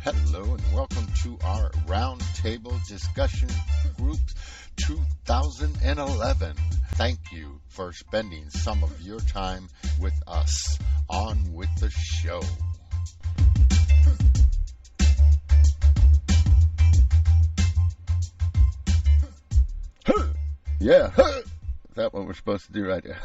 Hello and welcome to our Roundtable Discussion Group 2011. Thank you for spending some of your time with us. On with the show. Yeah, is that what we're supposed to do right there?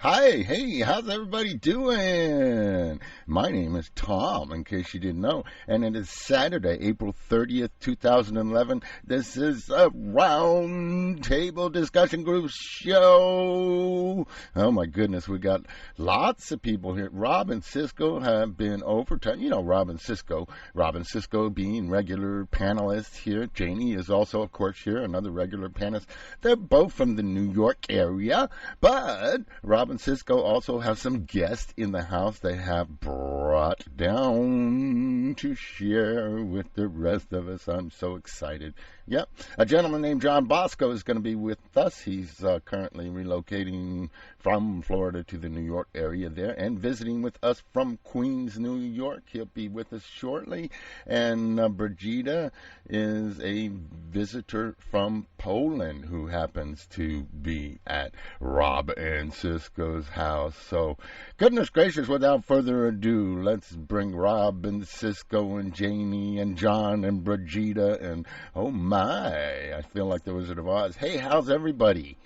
Hi, hey, how's everybody doing? My name is Tom, in case you didn't know, and it is Saturday, April 30th, 2011. This is a Roundtable Discussion Group show. Oh my goodness, we got lots of people here. Rob and Cisco have been overtime. You know Rob and Cisco. Rob and Cisco being regular panelists here. Janie is also, of course, here, another regular panelist. They're both from the New York area, but Rob and Cisco also have some guests in the house they have brought down to share with the rest of us. I'm so excited. Yep. A gentleman named John Bosco is going to be with us. He's currently relocating from Florida to the New York area there and visiting with us from Queens, New York. He'll be with us shortly. And Brigida is a visitor from Poland who happens to be at Rob and Cisco's house. So, goodness gracious, without further ado, let's bring Rob and Cisco and Janie and John and Brigida and, oh my, I feel like the Wizard of Oz. Hey, how's everybody?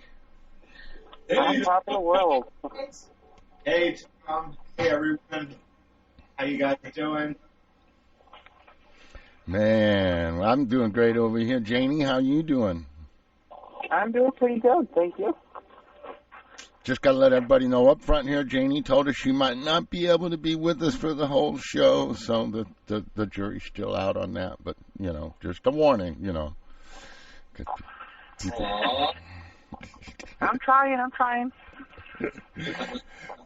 I'm top of the world. Hey, Tom. Hey, everyone. How you guys doing? Man, I'm doing great over here. Janie, how you doing? I'm doing pretty good, thank you. Just got to let everybody know up front here, Janie told us she might not be able to be with us for the whole show, so the jury's still out on that. But, you know, just a warning, you know. I'm trying.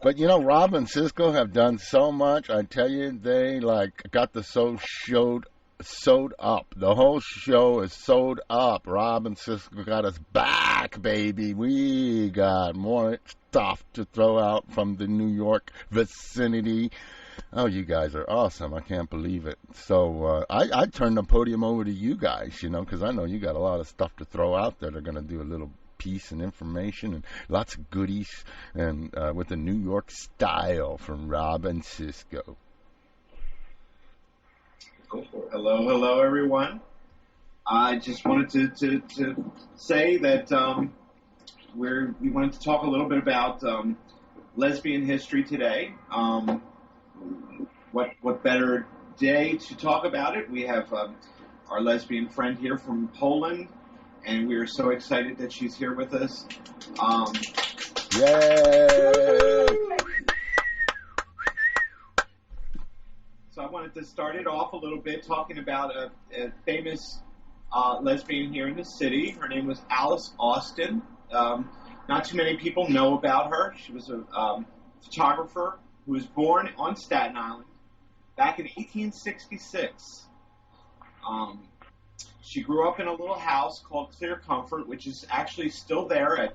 But, you know, Rob and Cisco have done so much. I tell you, they, got the sewed up. The whole show is sewed up. Rob and Cisco got us back, baby. We got more stuff to throw out from the New York vicinity. Oh, you guys are awesome. I can't believe it. So I turned the podium over to you guys, you know, because I know you got a lot of stuff to throw out there. They're going to do a little piece and information and lots of goodies and with a New York style from Rob and Cisco. Hello, everyone. I just wanted to say that we wanted to talk a little bit about lesbian history today. What better day to talk about it? We have our lesbian friend here from Poland, and we are so excited that she's here with us. Yay! So I wanted to start it off a little bit talking about a famous lesbian here in the city. Her name was Alice Austin. Not too many people know about her. She was a photographer who was born on Staten Island back in 1866. She grew up in a little house called Clear Comfort, which is actually still there at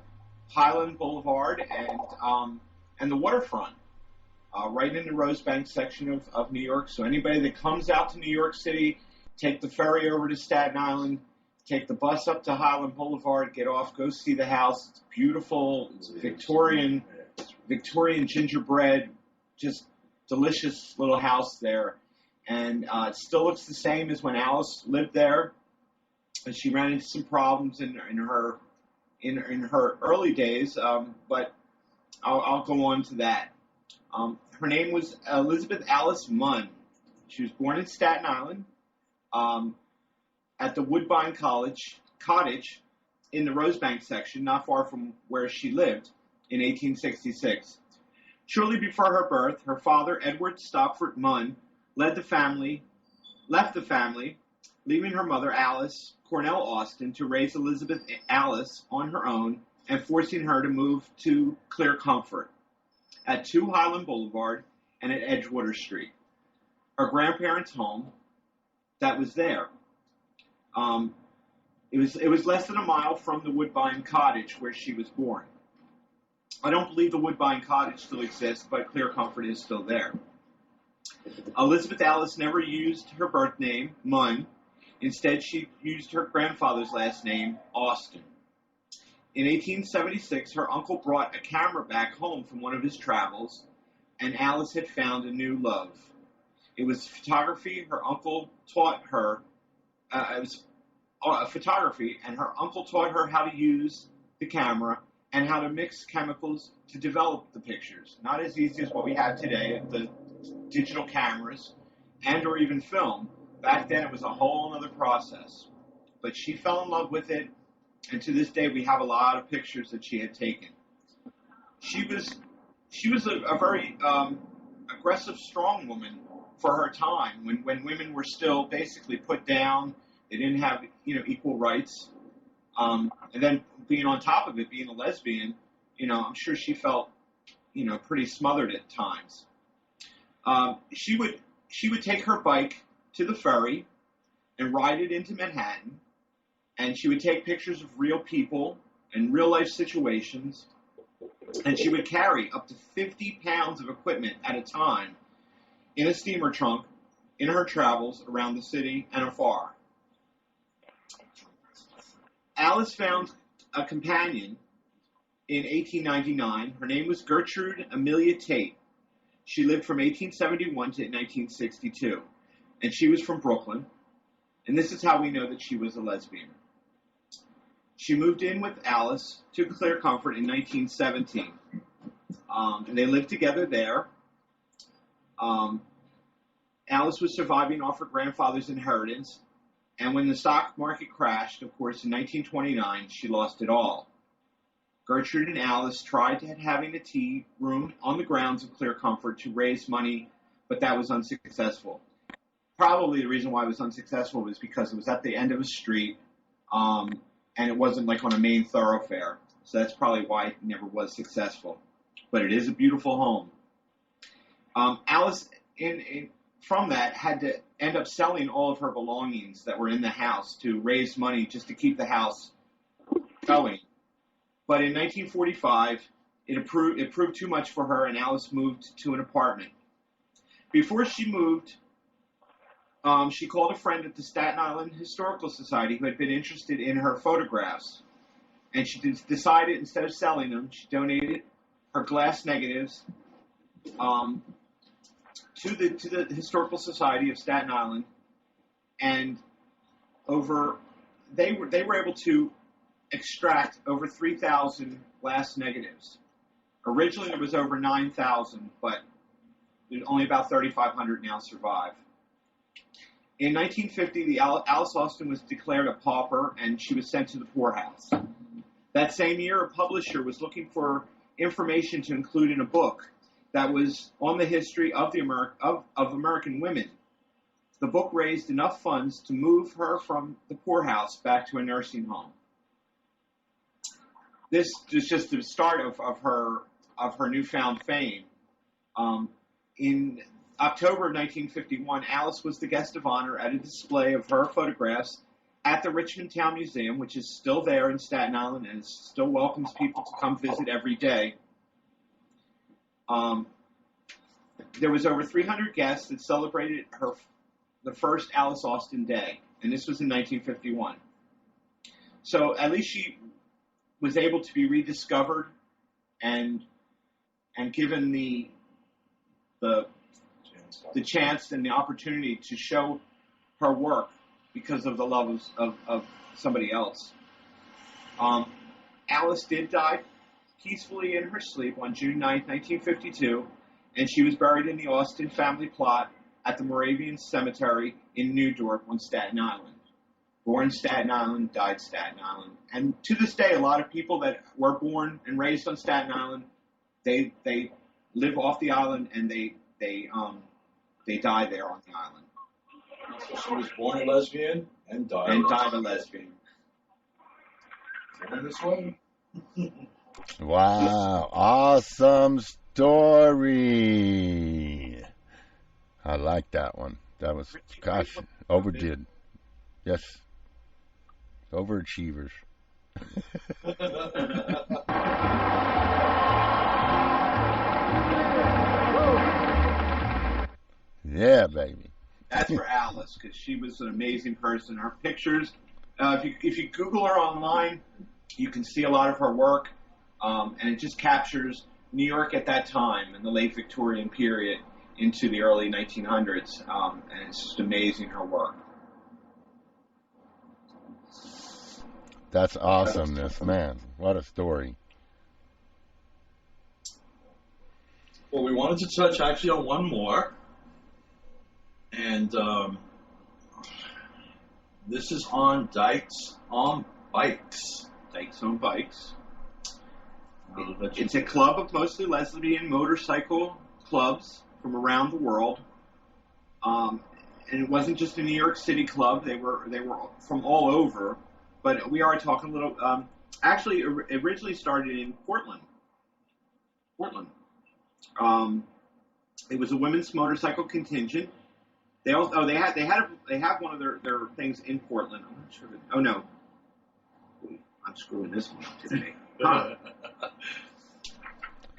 Highland Boulevard and the waterfront. Right in the Rosebank section of New York. So anybody that comes out to New York City, take the ferry over to Staten Island, take the bus up to Highland Boulevard, get off, go see the house. It's beautiful. It's Victorian gingerbread, just delicious little house there. And it still looks the same as when Alice lived there. And she ran into some problems in her early days, but I'll go on to that. Her name was Elizabeth Alice Munn. She was born in Staten Island at the Woodbine Cottage in the Rosebank section, not far from where she lived in 1866. Shortly before her birth, her father, Edward Stopford Munn, left the family, leaving her mother, Alice Cornell Austin, to raise Elizabeth Alice on her own and forcing her to move to Clear Comfort at 2 Highland Boulevard and at Edgewater Street, her grandparents' home that was there. It was less than a mile from the Woodbine Cottage where she was born. I don't believe the Woodbine Cottage still exists, but Clear Comfort is still there. Elizabeth Alice never used her birth name, Munn. Instead, she used her grandfather's last name, Austin. In 1876, her uncle brought a camera back home from one of his travels, and Alice had found a new love. It was photography. Her uncle taught her. It was photography, and her uncle taught her how to use the camera and how to mix chemicals to develop the pictures. Not as easy as what we have today, the digital cameras and or even film. Back then, it was a whole other process. But she fell in love with it, and to this day, we have a lot of pictures that she had taken. She was a very aggressive, strong woman for her time, when women were still basically put down. They didn't have equal rights, and then being on top of it, being a lesbian, I'm sure she felt pretty smothered at times. She would take her bike to the ferry and ride it into Manhattan, and she would take pictures of real people and real life situations, and she would carry up to 50 pounds of equipment at a time in a steamer trunk in her travels around the city and afar. Alice found a companion in 1899. Her name was Gertrude Amelia Tate. She lived from 1871 to 1962, and she was from Brooklyn, and this is how we know that she was a lesbian. She moved in with Alice to Clear Comfort in 1917, and they lived together there. Alice was surviving off her grandfather's inheritance, and when the stock market crashed, of course, in 1929, she lost it all. Gertrude and Alice tried having a tea room on the grounds of Clear Comfort to raise money, but that was unsuccessful. Probably the reason why it was unsuccessful was because it was at the end of a street, and it wasn't like on a main thoroughfare. So that's probably why it never was successful. But it is a beautiful home. Alice, from that, had to end up selling all of her belongings that were in the house to raise money just to keep the house going. But in 1945, it proved too much for her, and Alice moved to an apartment. Before she moved, she called a friend at the Staten Island Historical Society who had been interested in her photographs. And she decided, instead of selling them, she donated her glass negatives to the Historical Society of Staten Island. And they were able to extract over 3,000 glass negatives. Originally, there was over 9,000, but only about 3,500 now survive. In 1950, Alice Austin was declared a pauper, and she was sent to the poorhouse. That same year, a publisher was looking for information to include in a book that was on the history of American women. The book raised enough funds to move her from the poorhouse back to a nursing home. This is just the start of her newfound fame. In October of 1951, Alice was the guest of honor at a display of her photographs at the Richmond Town Museum, which is still there in Staten Island and still welcomes people to come visit every day. There was over 300 guests that celebrated the first Alice Austin Day, and this was in 1951. So at least she was able to be rediscovered and given the chance and the opportunity to show her work because of the love of somebody else. Alice did die peacefully in her sleep on June 9th, 1952, and she was buried in the Austin family plot at the Moravian Cemetery in New Dorp on Staten Island. Born Staten Island, died Staten Island. And to this day, a lot of people that were born and raised on Staten Island, they live off the island and they die there on the island. So she was born a lesbian and died. And died a lesbian. Born this way. Wow, awesome story. I like that one. That was, gosh, overdid. Yes. Overachievers. Yeah, baby. That's for Alice, because she was an amazing person. Her pictures, if you Google her online, you can see a lot of her work, and it just captures New York at that time in the late Victorian period into the early 1900s, and it's just amazing, her work. That's awesomeness, man. What a story. Well, we wanted to touch actually on one more. And this is on Dykes on Bikes. Dykes on Bikes. It's a club of mostly lesbian motorcycle clubs from around the world. And it wasn't just a New York City club. They were from all over. But we are talking a little. Actually, it originally started in Portland. It was a women's motorcycle contingent. They have one of their things in Portland. I'm not sure. Oh no, I'm screwing this one up today. Huh.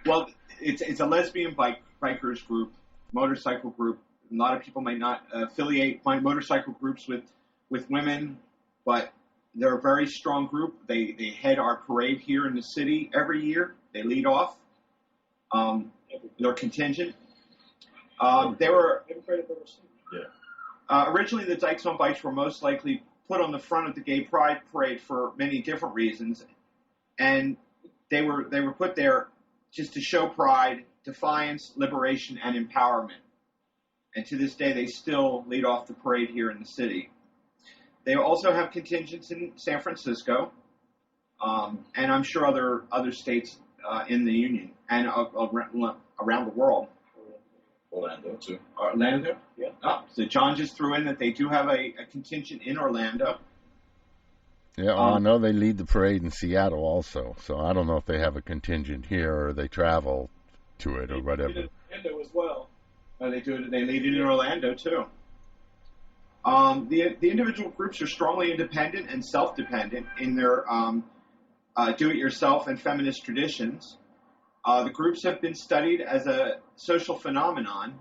Well, it's a lesbian bikers group, motorcycle group. A lot of people might not affiliate motorcycle groups with women, but they're a very strong group. They head our parade here in the city every year. They lead off. They're contingent. They were. Originally, the Dykes on Bikes were most likely put on the front of the Gay Pride Parade for many different reasons, and they were put there just to show pride, defiance, liberation, and empowerment. And to this day, they still lead off the parade here in the city. They also have contingents in San Francisco, and I'm sure other states in the Union and around the world. Orlando, too. Orlando? Yeah. Oh, so John just threw in that they do have a contingent in Orlando. Yeah, well, I know they lead the parade in Seattle also, so I don't know if they have a contingent here or they travel to it or whatever. Orlando as well. They do. They lead it in Orlando too. The individual groups are strongly independent and self-dependent in their do-it-yourself and feminist traditions. The groups have been studied as a social phenomenon,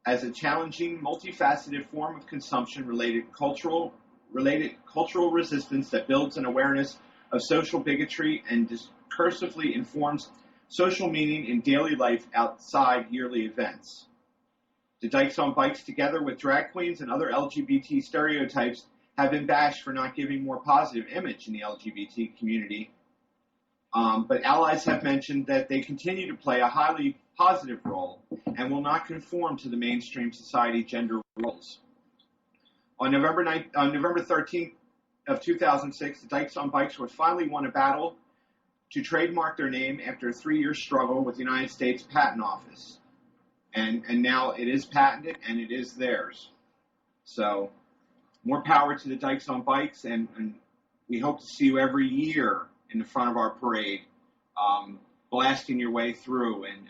as a challenging, multifaceted form of consumption-related cultural resistance that builds an awareness of social bigotry and discursively informs social meaning in daily life outside yearly events. The Dykes on Bikes, together with drag queens and other LGBT stereotypes, have been bashed for not giving more positive image in the LGBT community. But allies have mentioned that they continue to play a highly positive role and will not conform to the mainstream society gender roles. On November 13th of 2006, the Dykes on Bikes were finally won a battle to trademark their name after a 3-year struggle with the United States Patent Office. And now it is patented and it is theirs. So more power to the Dykes on Bikes, and we hope to see you every year in the front of our parade, blasting your way through and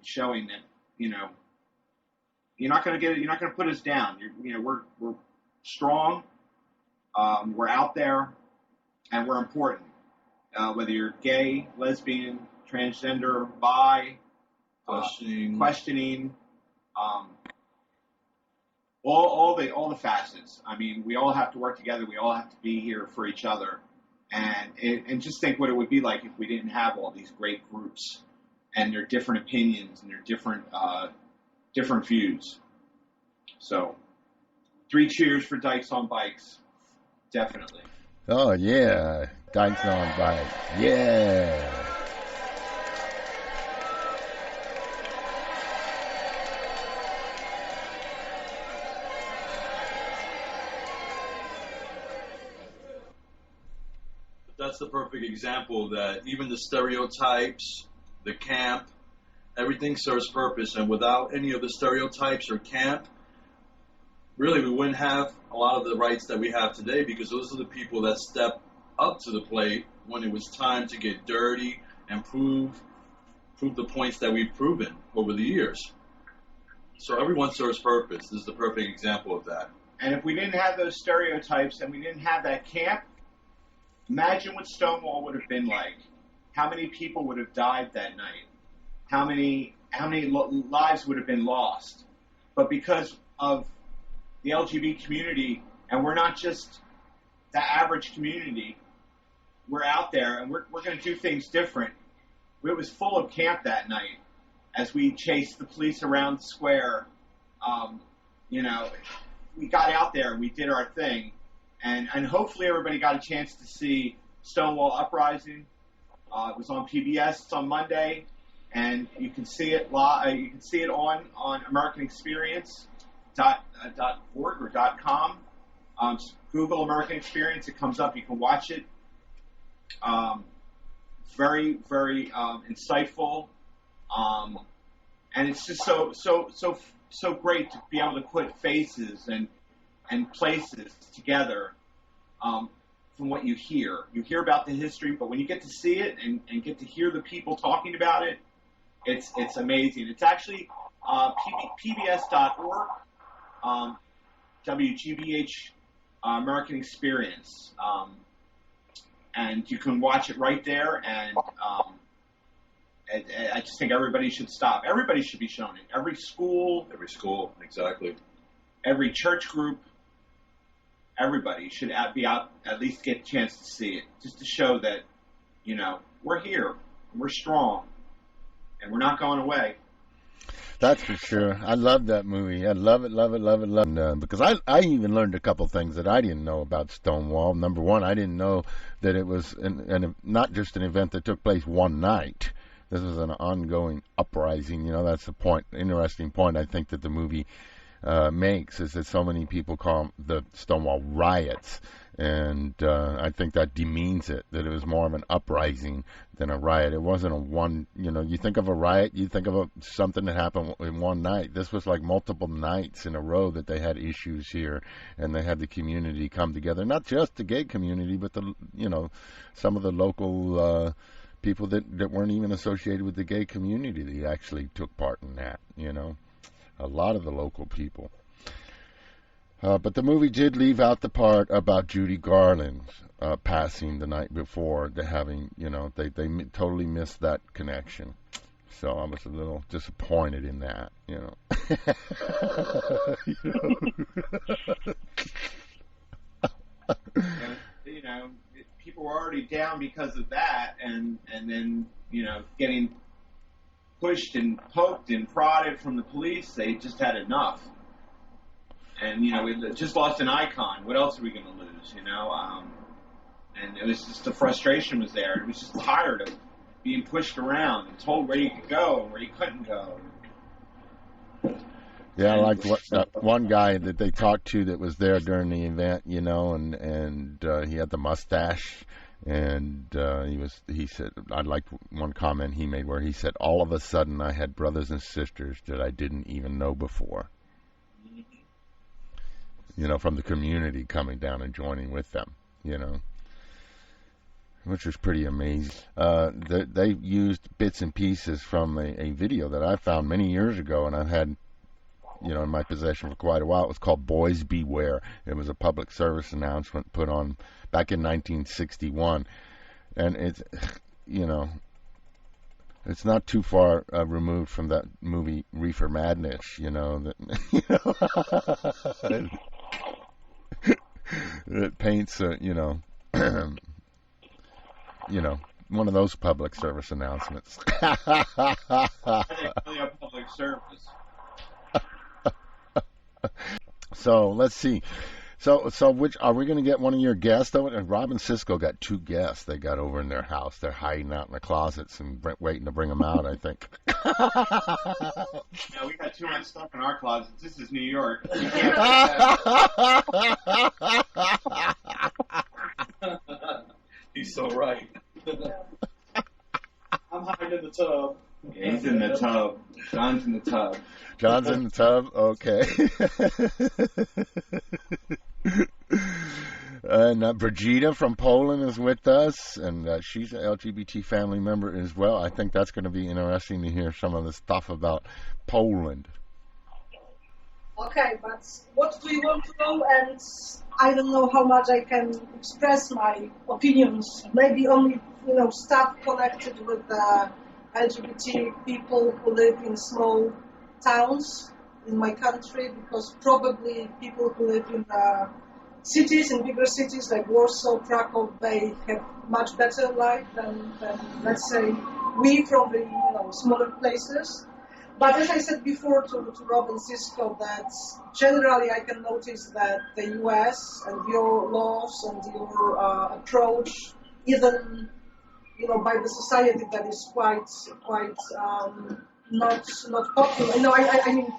showing that, you're not going to put us down. We're strong, we're out there, and we're important. Whether you're gay, lesbian, transgender, bi, questioning, all the facets. I mean, we all have to work together. We all have to be here for each other, and just think what it would be like if we didn't have all these great groups and their different opinions and their different views. So, 3 cheers for Dykes on Bikes, definitely. Oh yeah, Dykes on Bikes, yeah. That's the perfect example that even the stereotypes, the camp, everything serves purpose. And without any of the stereotypes or camp, really we wouldn't have a lot of the rights that we have today, because those are the people that stepped up to the plate when it was time to get dirty and prove the points that we've proven over the years. So everyone serves purpose. This is the perfect example of that. And if we didn't have those stereotypes and we didn't have that camp, imagine what Stonewall would have been like. How many people would have died that night? How many lives would have been lost? but because of the LGBT community, and we're not just the average community, we're out there, and we're going to do things different. It was full of camp that night as we chased the police around the square. You know, we got out there and we did our thing, and hopefully everybody got a chance to see Stonewall Uprising. It was on PBS on Monday, and you can see it live. You can see it on AmericanExperience.org or .com. Google American Experience. It comes up. You can watch it. Very, very insightful, and it's just so great to be able to put faces and places together. From what you hear about the history, but when you get to see it and get to hear the people talking about it, it's amazing. It's actually pbs.org, WGBH American Experience, and you can watch it right there. And I just think everybody should stop. Everybody should be shown it. Every school, exactly. Every church group. Everybody should be out, at least get a chance to see it, just to show that, you know, we're here, we're strong, and we're not going away. That's for sure. I love that movie. I love it. And, because I even learned a couple things that I didn't know about Stonewall. Number one, I didn't know that it was not just an event that took place one night. This was an ongoing uprising. You know, that's the point. Interesting point I think that the movie makes is that so many people call them the Stonewall riots, and I think that demeans it, that it was more of an uprising than a riot. It wasn't a one, you know, you think of a riot, you think of something that happened in one night. This was like multiple nights in a row that they had issues here, and they had the community come together, not just the gay community, but the, you know, some of the local people that weren't even associated with the gay community that actually took part in that, you know. A lot of the local people. But the movie did leave out the part about Judy Garland's passing the night before. They having, you know, they totally missed that connection. So I was a little disappointed in that, you know. You know, people were already down because of that, and then, you know, getting pushed and poked and prodded from the police. They just had enough. And, you know, we just lost an icon. What else are we going to lose, you know? And it was just the frustration was there. It was just tired of being pushed around and told where you could go and where you couldn't go. Yeah, I liked that one guy that they talked to that was there during the event, you know, and he had the mustache. And he said, I liked one comment he made where he said, all of a sudden I had brothers and sisters that I didn't even know before. You know, from the community coming down and joining with them, you know, which was pretty amazing. They used bits and pieces from a video that I found many years ago, and I've had, you know, in my possession for quite a while. It was called Boys Beware. It was a public service announcement put on back in 1961, and it's, you know, it's not too far removed from that movie Reefer Madness, you know, that, it paints a, you know, you know, one of those public service announcements. I think really a public service. So let's see. So which are we going to get one of your guests? Though, Rob and Cisco got two guests. They got over in their house. They're hiding out in the closets and waiting to bring them out, I think. Yeah, we got too much stuff in our closets. This is New York. We can't He's so right. I'm hiding in the tub. Yeah, he's in the tub. John's in the tub. John's in the tub? Okay. And Brigida from Poland is with us, and she's an LGBT family member as well. I think that's going to be interesting to hear some of the stuff about Poland. Okay, but what do you want to know? And I don't know how much I can express my opinions. Maybe only, you know, stuff connected with the LGBT people who live in small towns. in my country because probably people who live in cities, in bigger cities like Warsaw, Krakow, they have much better life than let's say, we from the smaller places. But as I said before to Rob and Cisco, that generally I can notice that the US and your laws and your approach, even by the society that is quite not popular. I mean,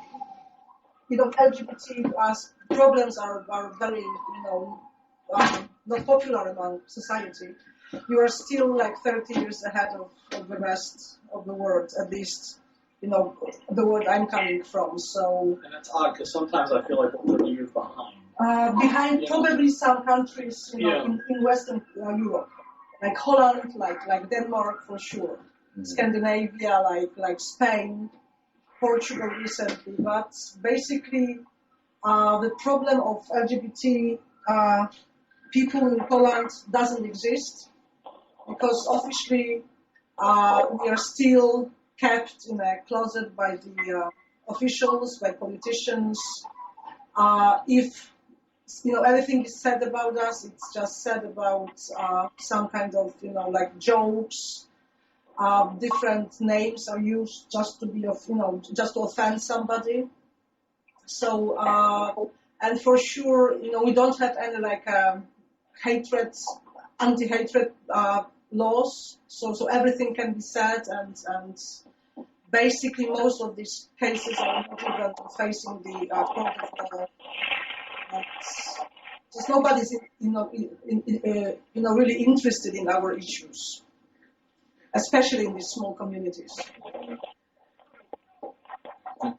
LGBT problems are very not popular among society. You are still like 30 years ahead of the rest of the world, at least. The world I'm coming from. So. And that's odd because sometimes I feel like we're 30 years behind. Behind probably some countries, in Western Europe, like Holland, like Denmark for sure, Scandinavia, like Spain, Portugal recently. But basically, the problem of LGBT people in Poland doesn't exist because officially we are still kept in a closet by the officials, by politicians. If anything is said about us, it's just said about some kind of like jokes. Different names are used just to be just to offend somebody. So and for sure, we don't have any like anti-hatred laws. So everything can be said and basically, most of these cases are not even facing the court of law. Just nobody's, really interested in our issues, especially in these small communities.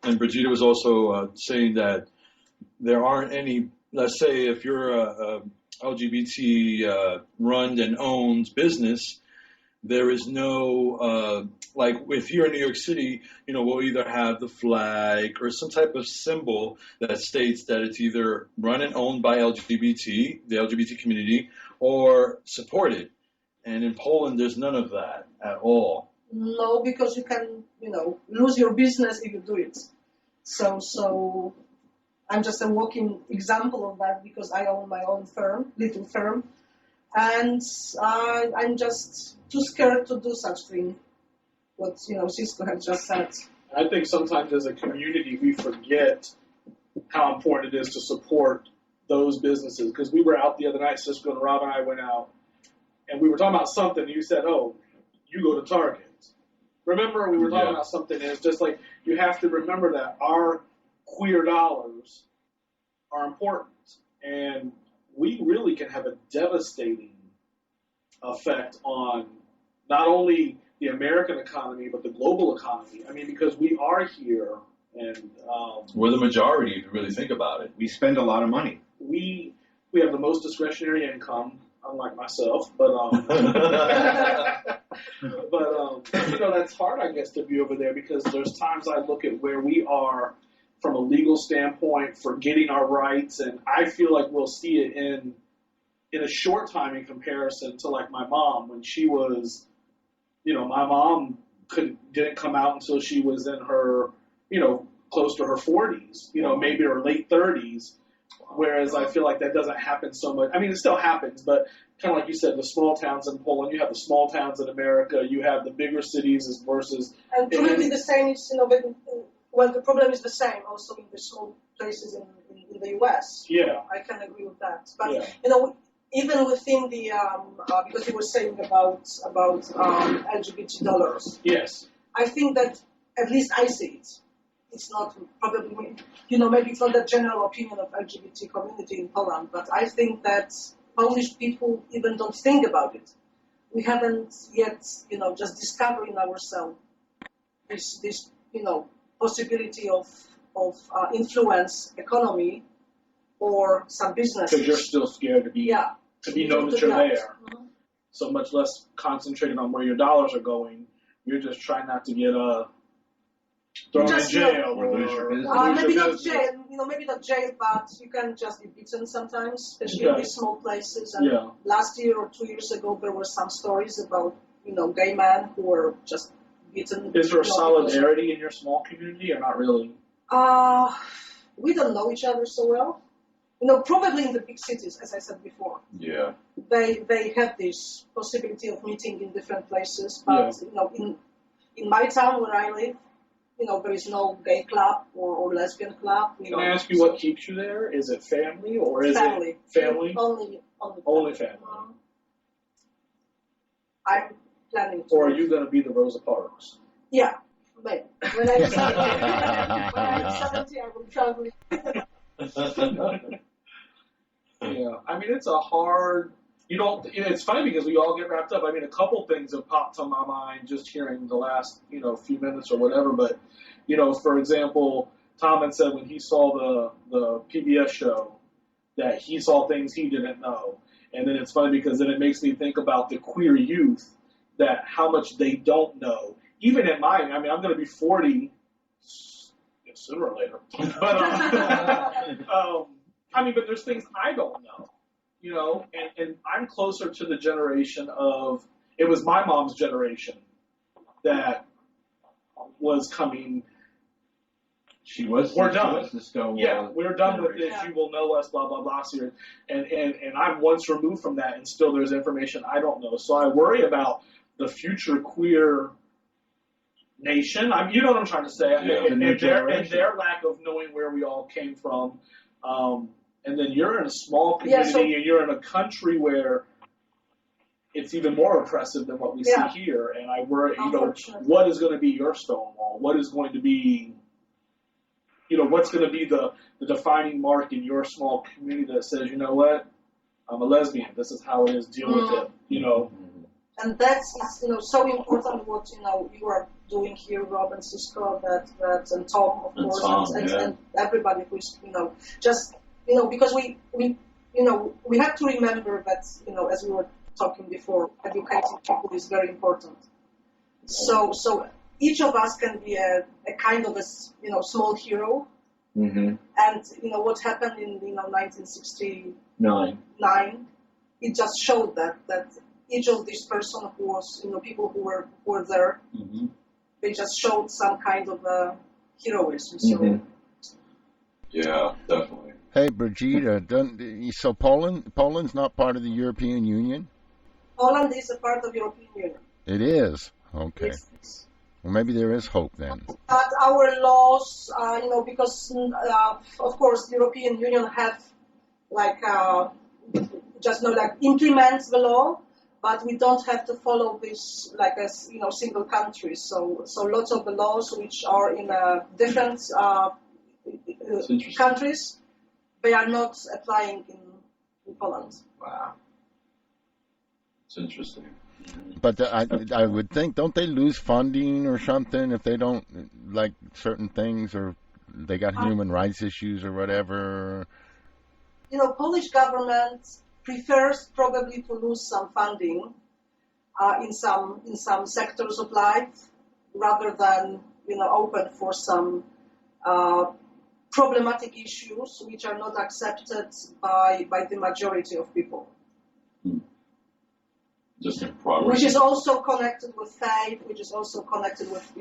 And Brigitte was also saying that there aren't any. Let's say if you're a LGBT run and owned business. There is no, like if you're in New York City, we'll either have the flag or some type of symbol that states that it's either run and owned by the LGBT community, or supported. And in Poland, there's none of that at all. No, because you can, lose your business if you do it. So I'm just a walking example of that because I own my own little firm. And I'm just too scared to do such thing. What Cisco had just said. I think sometimes as a community we forget how important it is to support those businesses. Because we were out the other night, Cisco and Rob and I went out, and we were talking about something. And you said, "Oh, you go to Target." Remember, we were talking about something, and it's just like you have to remember that our queer dollars are important, and we really can have a devastating effect on not only the American economy, but the global economy. I mean, because we are here and... we're the majority, if you really think about it. We spend a lot of money. We have the most discretionary income, unlike myself, but... that's hard, I guess, to be over there because there's times I look at where we are from a legal standpoint for getting our rights, and I feel like we'll see it in a short time in comparison to like my mom when she was, my mom didn't come out until she was in her, close to her 40s, maybe her late 30s. Whereas I feel like that doesn't happen so much. I mean, it still happens, but kind of like you said, the small towns in Poland, you have the small towns in America, you have the bigger cities versus. And probably the same is, the problem is the same also in the small places in the US. Yeah. I can agree with that. But, even within the, because you were saying about LGBT dollars. Yes. I think that, at least I see it. It's not probably, maybe it's not the general opinion of LGBT community in Poland, but I think that Polish people even don't think about it. We haven't yet, just discovering ourselves this possibility of influence economy or some business. Because you're still scared to be known that you're there. Mm-hmm. So much less concentrated on where your dollars are going. You're just trying not to get thrown in jail or lose your business. Maybe not jail, maybe not jail, but you can just be beaten sometimes, especially in these small places. And last year or 2 years ago, there were some stories about, gay men who were just beaten. Is there solidarity in your small community or not really? We don't know each other so well. You know, probably in the big cities, as I said before, Yeah. they have this possibility of meeting in different places. But you know, in my town where I live, you know, there is no gay club or lesbian club. Can I ask you what keeps you there? Is it family or is family. it family? Only family. I'm planning to. Or are you going to be the Rosa Parks? Yeah, maybe. When I'm 70, I will travel. Yeah, I mean, it's a hard. You don't. It's funny because we all get wrapped up. I mean, a couple things have popped to my mind just hearing the last, few minutes or whatever. But, for example, Tom had said when he saw the PBS show that he saw things he didn't know, and then it's funny because then it makes me think about the queer youth, that how much they don't know. Even at my, I mean, I'm going to be 40 sooner or later, but but there's things I don't know. And I'm closer to the generation of, it was my mom's generation that was coming. We're done. We're done with this. You will know us, blah, blah, blah. And I'm once removed from that, and still there's information I don't know. So I worry about the future queer nation. You know what I'm trying to say. Yeah. And their lack of knowing where we all came from. And then you're in a small community, and you're in a country where it's even more oppressive than what we see here. And I worry, what is going to be your Stonewall? What is going to be, what's going to be the defining mark in your small community that says, you know what, I'm a lesbian. This is how it is. Deal with it. And that's so important. What you are doing here, Rob and Cisco, that and Tom, of course, and everybody who's just. Because we have to remember that, as we were talking before, educating people is very important. So each of us can be a kind of a, small hero. Mm-hmm. And, what happened in, 1969, it just showed that each of these person who was, people who were there, mm-hmm. they just showed some kind of heroism. So. Mm-hmm. Yeah, definitely. Hey, Brigida, so Poland's not part of the European Union? Poland is a part of the European Union. It is? Okay. Yes. Well, maybe there is hope then. But our laws, because, of course, the European Union have, implements the law, but we don't have to follow this, as, single country. So lots of the laws which are in different countries, they are not applying in Poland. Wow. It's interesting. But I would think, don't they lose funding or something if they don't like certain things, or they got human rights issues or whatever? Polish government prefers probably to lose some funding in some sectors of life rather than open for some problematic issues which are not accepted by the majority of people. Just in progress. Which is also connected with faith, which is also connected with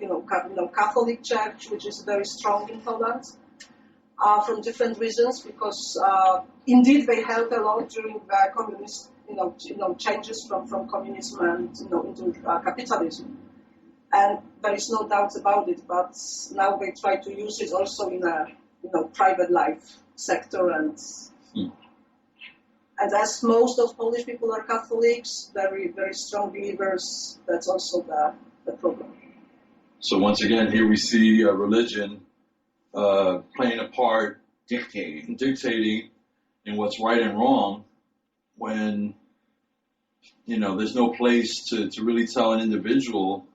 Catholic Church, which is very strong in Poland, from different reasons, because indeed they helped a lot during the communist changes from communism and into capitalism. And there is no doubt about it, but now they try to use it also in a private life sector, and as most of Polish people are Catholics, very, very strong believers, that's also the problem. So once again, here we see religion playing a part, dictating in what's right and wrong, when there's no place to really tell an individual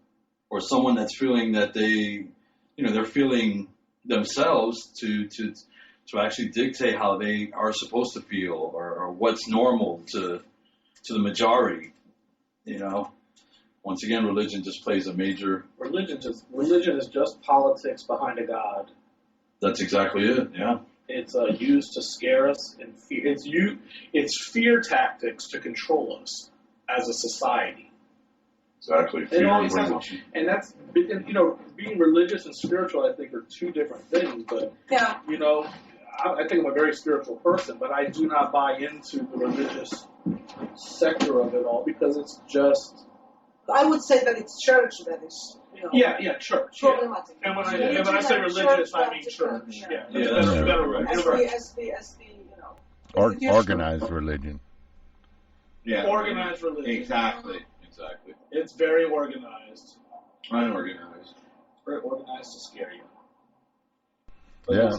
or someone that's feeling that they're feeling themselves to actually dictate how they are supposed to feel or what's normal to the majority. Once again, religion just plays a major. Religion is just politics behind a god. That's exactly it. Yeah. It's used to scare us and fear. It's fear tactics to control us as a society. Exactly. It always has, and that's, you know, being religious and spiritual, I think, are two different things. But Yeah. you know, I think I'm a very spiritual person, but I do not buy into the religious sector of it all because it's just. I would say that it's church that is, you know, Yeah, church. Yeah. problematic. And when I say religious, I mean church. Yeah. That's Yeah. better word. As the you know, institution. Organized religion. Yeah. Organized religion. Exactly. It's very organized. Unorganized. Very organized to scare you. Yeah.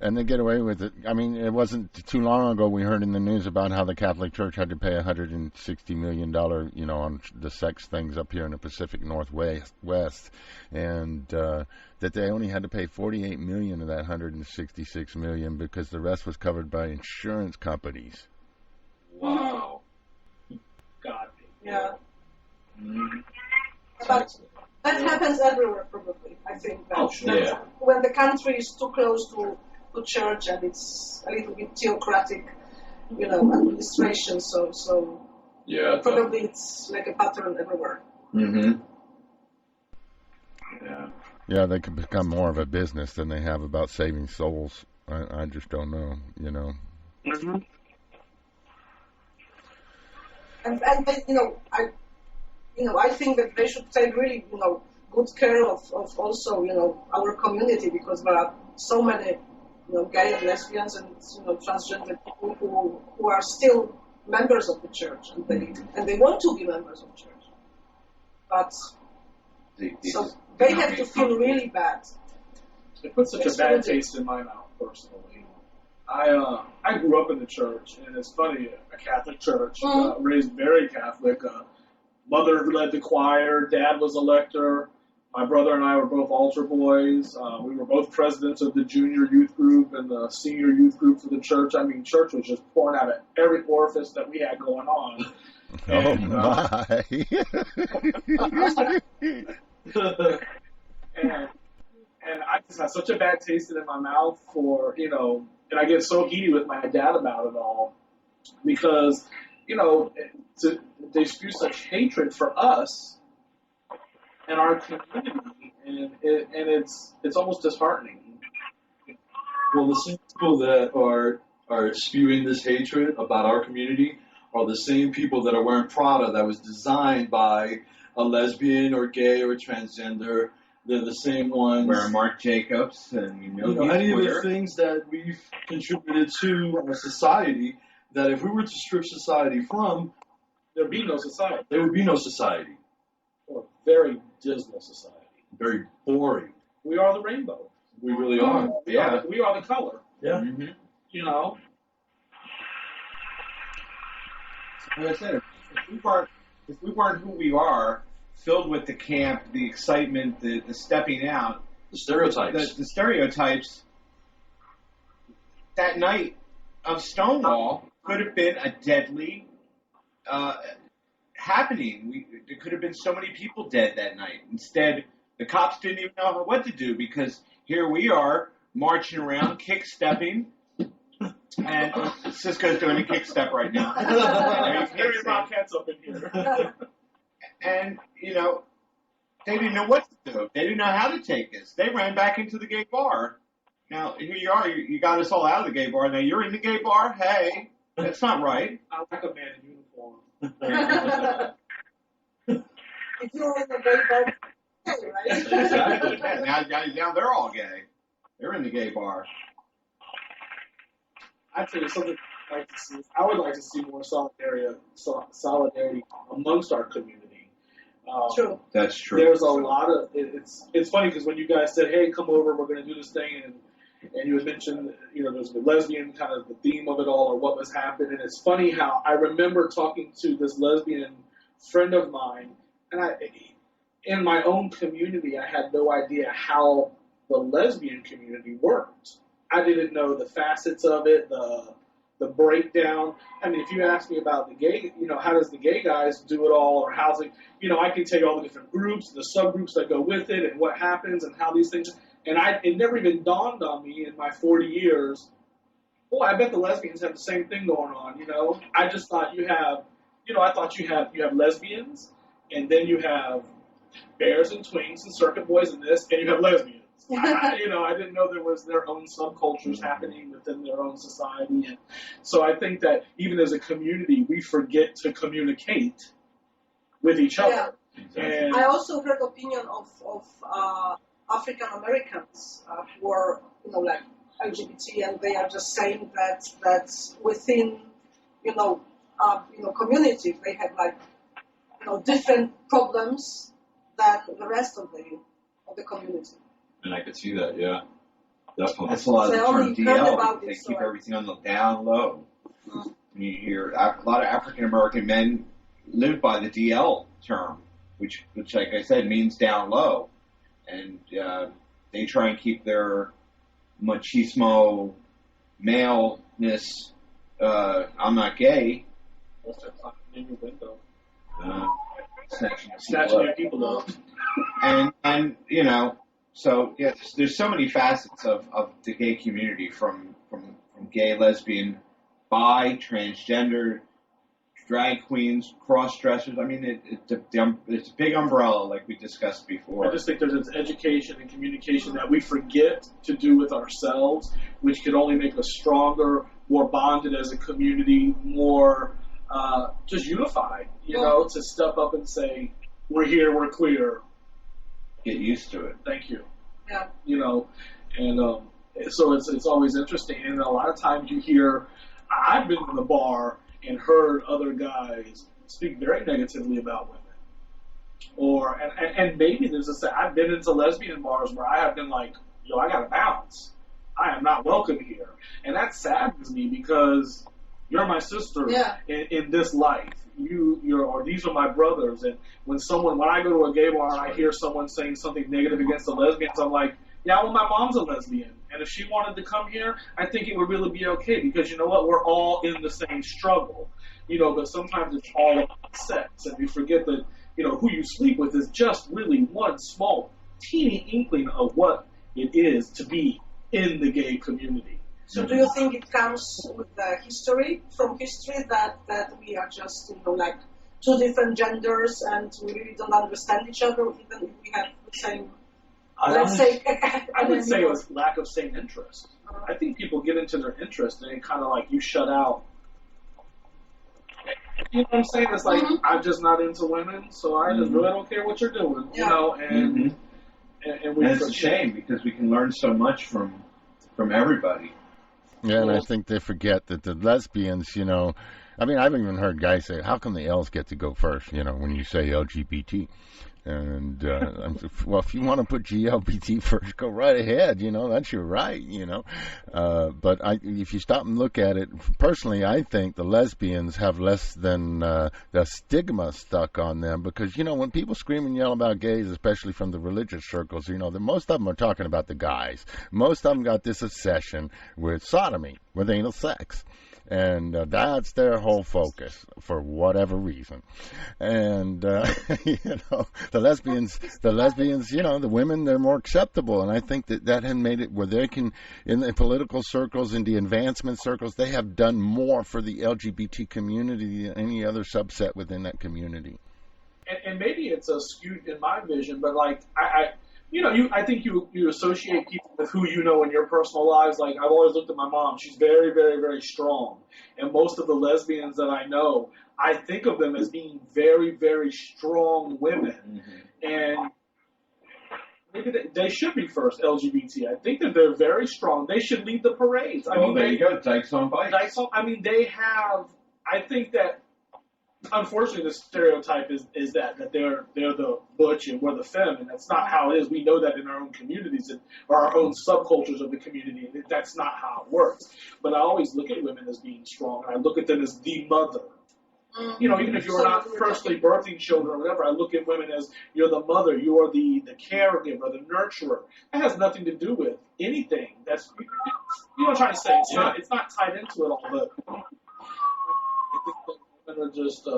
And they get away with it. I mean, it wasn't too long ago we heard in the news about how the Catholic Church had to pay $160 million, you know, on the sex things up here in the Pacific Northwest, and that they only had to pay $48 million of that $166 million because the rest was covered by insurance companies. Wow. God. Yeah. Mm-hmm. But that happens everywhere, probably. I think that, Yeah. When the country is too close to church and it's a little bit theocratic, you know, administration. So Yeah. probably it's like a pattern everywhere. Mm-hmm. Yeah. Yeah, they could become more of a business than they have about saving souls. I just don't know, you know. Mm-hmm. And I think that they should take really, you know, good care of also, you know, our community because there are so many, you know, gay and lesbians and, you know, transgender people who are still members of the church and they want to be members of church. But they have to feel really bad. It puts such a bad taste in my mouth, personally. I grew up in the church, and it's funny, a Catholic church, raised very Catholic. Mother led the choir, dad was a lector. My brother and I were both altar boys. We were both presidents of the junior youth group and the senior youth group for the church. I mean, church was just pouring out of every orifice that we had going on. And, and I just had such a bad taste in my mouth for, you know, and I get so heated with my dad about it all because, you know, they spew such hatred for us and our community, and it's almost disheartening. Well, the same people that are spewing this hatred about our community are the same people that are wearing Prada that was designed by a lesbian or gay or transgender. They're the same ones. Wearing Marc Jacobs and, you know any of queer. the things that we've contributed to our society, that if we were to strip society from, There'd be no society. there would be no society. Or a very dismal society. Very boring. We are the rainbow. We really are. We are the color. Yeah. Mm-hmm. You know? Like I said, if we weren't who we are, filled with the camp, the excitement, the stepping out, The stereotypes. the stereotypes, that night of Stonewall could have been a deadly happening. There could have been so many people dead that night. Instead, the cops didn't even know what to do because here we are marching around, kick-stepping, and Cisco's doing a kick-step right now. Harry Rockets up in here. And, you know, they didn't know what to do. They didn't know how to take us. They ran back into the gay bar. Now, here you are. You got us all out of the gay bar. Now, you're in the gay bar? Hey, that's not right. I like a man in uniform. If you're in the gay bar, right? Exactly. Now they're all gay. They're in the gay bar. I tell you something I'd like to see. I would like to see more solidarity amongst our community. True. That's true. There's a lot of it's funny because when you guys said, "Hey, come over, we're going to do this thing," and you had mentioned, you know, there's the lesbian kind of the theme of it all or what was happening. And it's funny how I remember talking to this lesbian friend of mine, and in my own community, I had no idea how the lesbian community worked. I didn't know the facets of it, the breakdown. I mean, if you ask me about the gay, you know, how does the gay guys do it all, or how's it, you know, I can tell you all the different groups, the subgroups that go with it, and what happens, and how these things. And it never even dawned on me in my 40 years. Boy, I bet the lesbians have the same thing going on. You know, I just thought you have, you know, I thought you have lesbians, and then you have bears and twinks and circuit boys and this, and you have lesbians. I didn't know there was their own subcultures happening within their own society, and so I think that even as a community, we forget to communicate with each other. Yeah. And I also heard opinion of African Americans who are like LGBT, and they are just saying that within communities they have like different problems than the rest of the community. And I could see that, yeah. Definitely. That's a lot of They the term only heard DL. about They it, keep so everything on the down low. You hear a lot of African American men live by the DL term, which, like I said, means down low, and they try and keep their machismo, maleness. I'm not gay. what's that clock in your window? Snatching Your people up. and so yeah, there's so many facets of the gay community from gay, lesbian, bi, transgender, drag queens, cross dressers. I mean, it's a big umbrella, like we discussed before. I just think there's this education and communication that we forget to do with ourselves, which could only make us stronger, more bonded as a community, more just unified, to step up and say, we're here, we're queer. Get used to it. Thank you. Yeah. And so it's always interesting. And a lot of times you hear, I've been in the bar and heard other guys speak very negatively about women. And maybe I've been into lesbian bars where I have been like, I gotta bounce. I am not welcome here. And that saddens me because you're my sister in this life. These are my brothers. And when I go to a gay bar and I hear someone saying something negative against the lesbians, I'm like, yeah, well, my mom's a lesbian. And if she wanted to come here, I think it would really be okay because you know what? We're all in the same struggle. But sometimes it's all about sex. And we forget that, who you sleep with is just really one small, teeny inkling of what it is to be in the gay community. So do you think it comes with the history, that we are just, like two different genders and we really don't understand each other even if we have the same, I would say it was lack of same interest. I think people get into their interest and it kind of like you shut out. You know what I'm saying? It's like, I'm just not into women, so I just really don't care what you're doing, and it's a shame because we can learn so much from everybody. Yeah, and I think they forget that the lesbians, I mean, I've even heard guys say, how come the L's get to go first, when you say LGBT? And, well, if you want to put GLBT first, go right ahead, that's your right, But if you stop and look at it, personally, I think the lesbians have less than the stigma stuck on them because, when people scream and yell about gays, especially from the religious circles, most of them are talking about the guys. Most of them got this obsession with sodomy, with anal sex. And that's their whole focus for whatever reason. And, the lesbians, the women, they're more acceptable. And I think that had made it where they can, in the political circles, in the advancement circles, they have done more for the LGBT community than any other subset within that community. And maybe it's a skewed in my vision, but like, I think you associate people with who you know in your personal lives. Like, I've always looked at my mom. She's very, very, very strong. And most of the lesbians that I know, I think of them as being very, very strong women. And maybe they should be first LGBT. I think that they're very strong. They should lead the parades. There you go. Dykes on bikes. They have, I think that, unfortunately, the stereotype is that they're the butch and we're the femme, and that's not how it is. We know that in our own communities or our own subcultures of the community, and that's not how it works. But I always look at women as being strong, and I look at them as the mother. Even if you're not personally birthing children or whatever, I look at women as you're the mother, you are the caregiver, the nurturer. That has nothing to do with anything. That's I'm trying to say. It's not tied into it all, but are just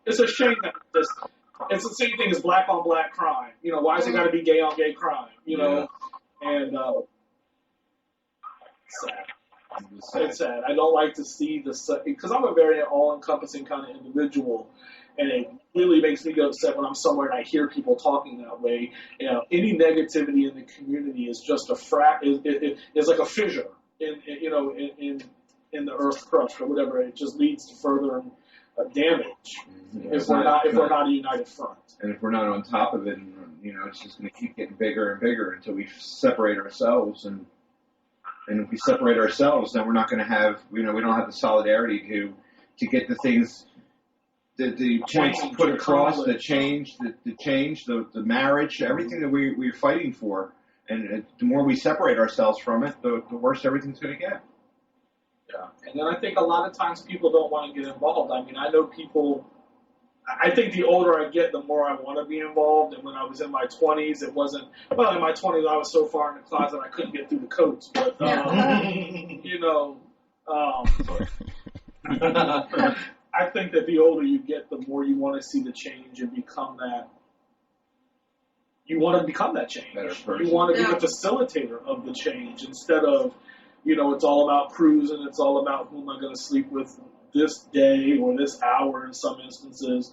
it's a shame that it's the same thing as black on black crime. Why is it got to be gay on gay crime? And sad. It's sad. I don't like to see because I'm a very all-encompassing kind of individual, and it really makes me go upset when I'm somewhere and I hear people talking that way. You know, any negativity in the community is just is like a fissure in the earth crust or whatever. It just leads to further damage if we're not a united front. And if we're not on top of it, and it's just going to keep getting bigger and bigger until we separate ourselves. And if we separate ourselves, then we're not going to have, we don't have the solidarity to get the things, the points put across, the change, the marriage, everything that we're fighting for. And the more we separate ourselves from it, the worse everything's going to get. Yeah, and then I think a lot of times people don't want to get involved. I mean, I know people. I think the older I get, the more I want to be involved. And when I was in my 20s, it wasn't. Well, in my 20s, I was so far in the closet I couldn't get through the coats. But I think that the older you get, the more you want to see the change and become that. You want to become that change. You want to be the facilitator of the change instead of, it's all about cruising. It's all about who am I going to sleep with this day or this hour in some instances.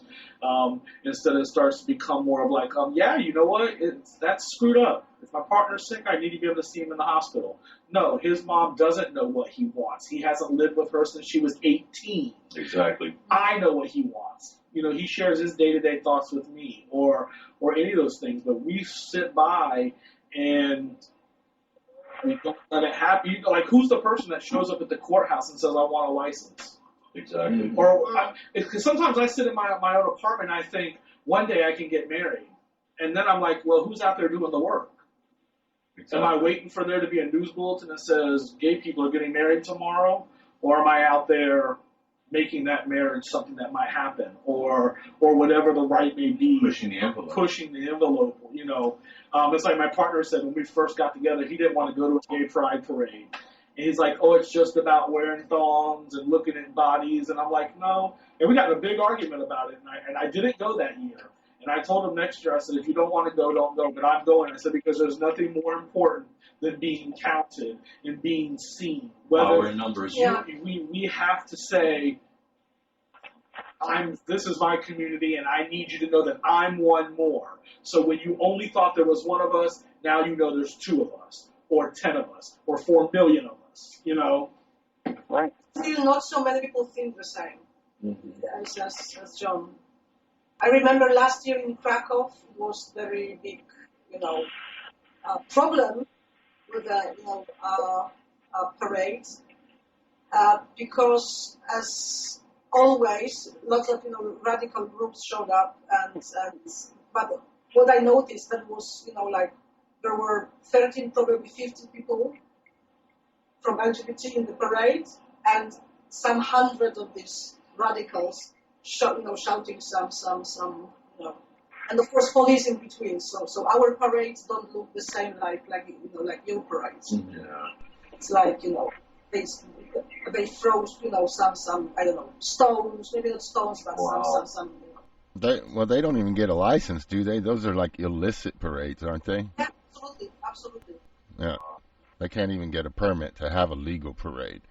Instead, it starts to become more of like, you know what? That's screwed up. If my partner's sick, I need to be able to see him in the hospital. No, his mom doesn't know what he wants. He hasn't lived with her since she was 18. Exactly. I know what he wants. He shares his day-to-day thoughts with me or any of those things. But we sit by and we don't let it happen. Like, who's the person that shows up at the courthouse and says, I want a license? Exactly. Or because sometimes I sit in my own apartment and I think, one day I can get married. And then I'm like, well, who's out there doing the work? Exactly. Am I waiting for there to be a news bulletin that says gay people are getting married tomorrow? Or am I out there making that marriage something that might happen? Or whatever the right may be. Pushing the envelope. It's like my partner said when we first got together, he didn't want to go to a gay pride parade. And he's like, oh, it's just about wearing thongs and looking at bodies. And I'm like, no. And we got in a big argument about it. And I didn't go that year. And I told him next year, I said, if you don't want to go, don't go. But I'm going. I said, because there's nothing more important than being counted and being seen. Power in numbers. We have to say, this is my community, and I need you to know that I'm one more. So when you only thought there was one of us, now you know there's 2 of us, or 10 of us, or 4 million of us, Right. Still not so many people think the same as John. I remember last year in Krakow was very big, problem with the, parades, because as always, lots of, radical groups showed up but what I noticed that was, there were 13, probably 15 people from LGBT in the parade, and some hundred of these radicals shouting some, and of course police in between. So our parades don't look the same like your parades. Yeah. It's like they throw some I don't know, stones, maybe not stones, but some. They don't even get a license, do they? Those are like illicit parades, aren't they? Yeah, absolutely. Yeah, they can't even get a permit to have a legal parade.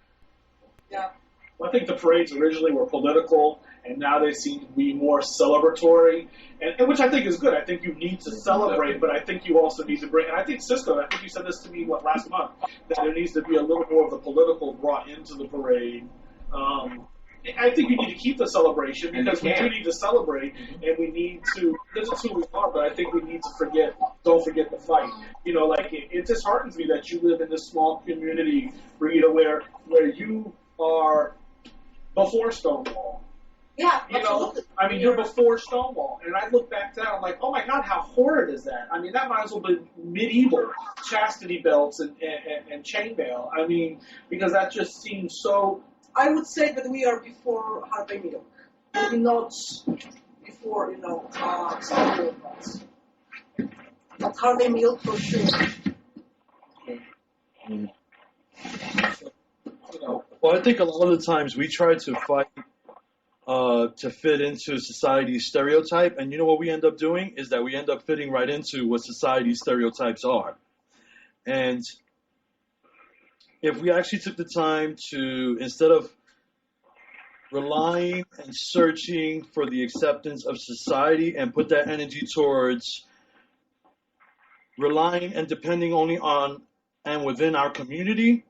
Yeah. Well, I think the parades originally were political, and now they seem to be more celebratory, and which I think is good. I think you need to celebrate, but I think you also need to bring, and I think Cisco, I think you said this to me, last month, that there needs to be a little more of the political brought into the parade. I think you need to keep the celebration, because we do need to celebrate, and we need to, this is who we are, but I think we need to don't forget the fight. It disheartens me that you live in this small community, Rita, where you are before Stonewall. Yeah, absolutely. You're before Stonewall. And I look back down, I'm like, oh my God, how horrid is that? That might as well be medieval chastity belts and chainmail. Because that just seems so... I would say that we are before Harvey Milk. Maybe not before, Stonewall belts. But Harvey Milk for sure. Well, I think a lot of the times we try to fight to fit into society's stereotype, and what we end up doing is that we end up fitting right into what society's stereotypes are. And if we actually took the time to, instead of relying and searching for the acceptance of society and put that energy towards relying and depending only on and within our community,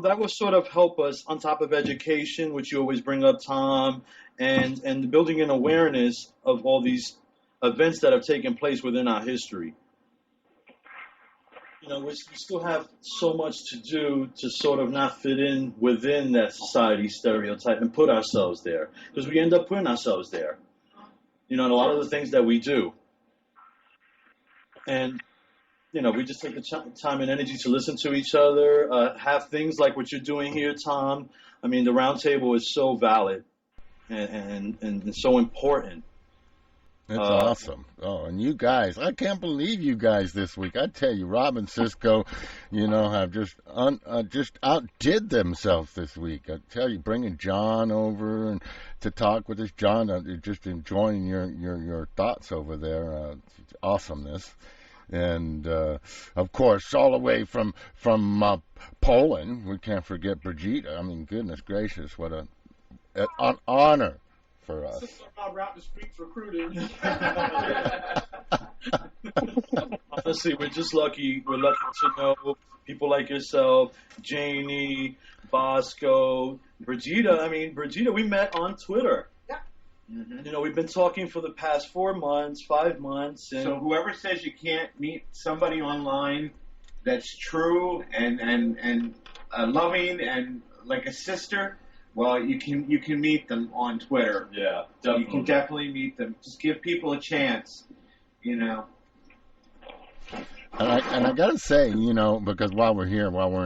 that will sort of help us on top of education, which you always bring up, Tom, and building an awareness of all these events that have taken place within our history. You know, we still have so much to do to sort of not fit in within that society stereotype and put ourselves there, because we end up putting ourselves there. You know, and a lot of the things that we do. And you know, we just take the time and energy to listen to each other, have things like what you're doing here, Tom. I mean, the round table is so valid and so important. It's awesome. Oh, and you guys, I can't believe you guys this week. I tell you, Rob and Cisco, you know, have just outdid themselves this week. I tell you, bringing John over and to talk with us. John, just enjoying your thoughts over there. Awesomeness. And, of course, all the way from Poland, we can't forget Brigida. I mean, goodness gracious, what an honor for us. Sister Rob out the streets recruiting. Honestly, we're just lucky. We're lucky to know people like yourself, Janie, Bosco, Brigida. I mean, Brigida, we met on Twitter. You know, we've been talking for the past 4 months, 5 months. And so whoever says you can't meet somebody online that's true and loving and like a sister, well, you can meet them on Twitter. yeah, definitely. You can definitely meet them. Just give people a chance, you know. And I gotta say, you know, because while we're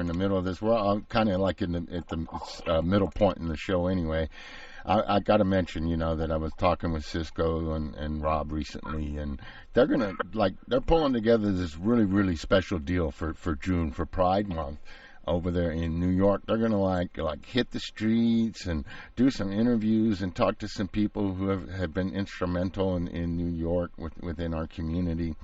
in the middle of this, we're all kind of like at the middle point in the show anyway. I got to mention, you know, that I was talking with Cisco and Rob recently, and they're pulling together this really, really special deal for June, for Pride Month over there in New York. They're going to like hit the streets and do some interviews and talk to some people who have been instrumental in New York within our community.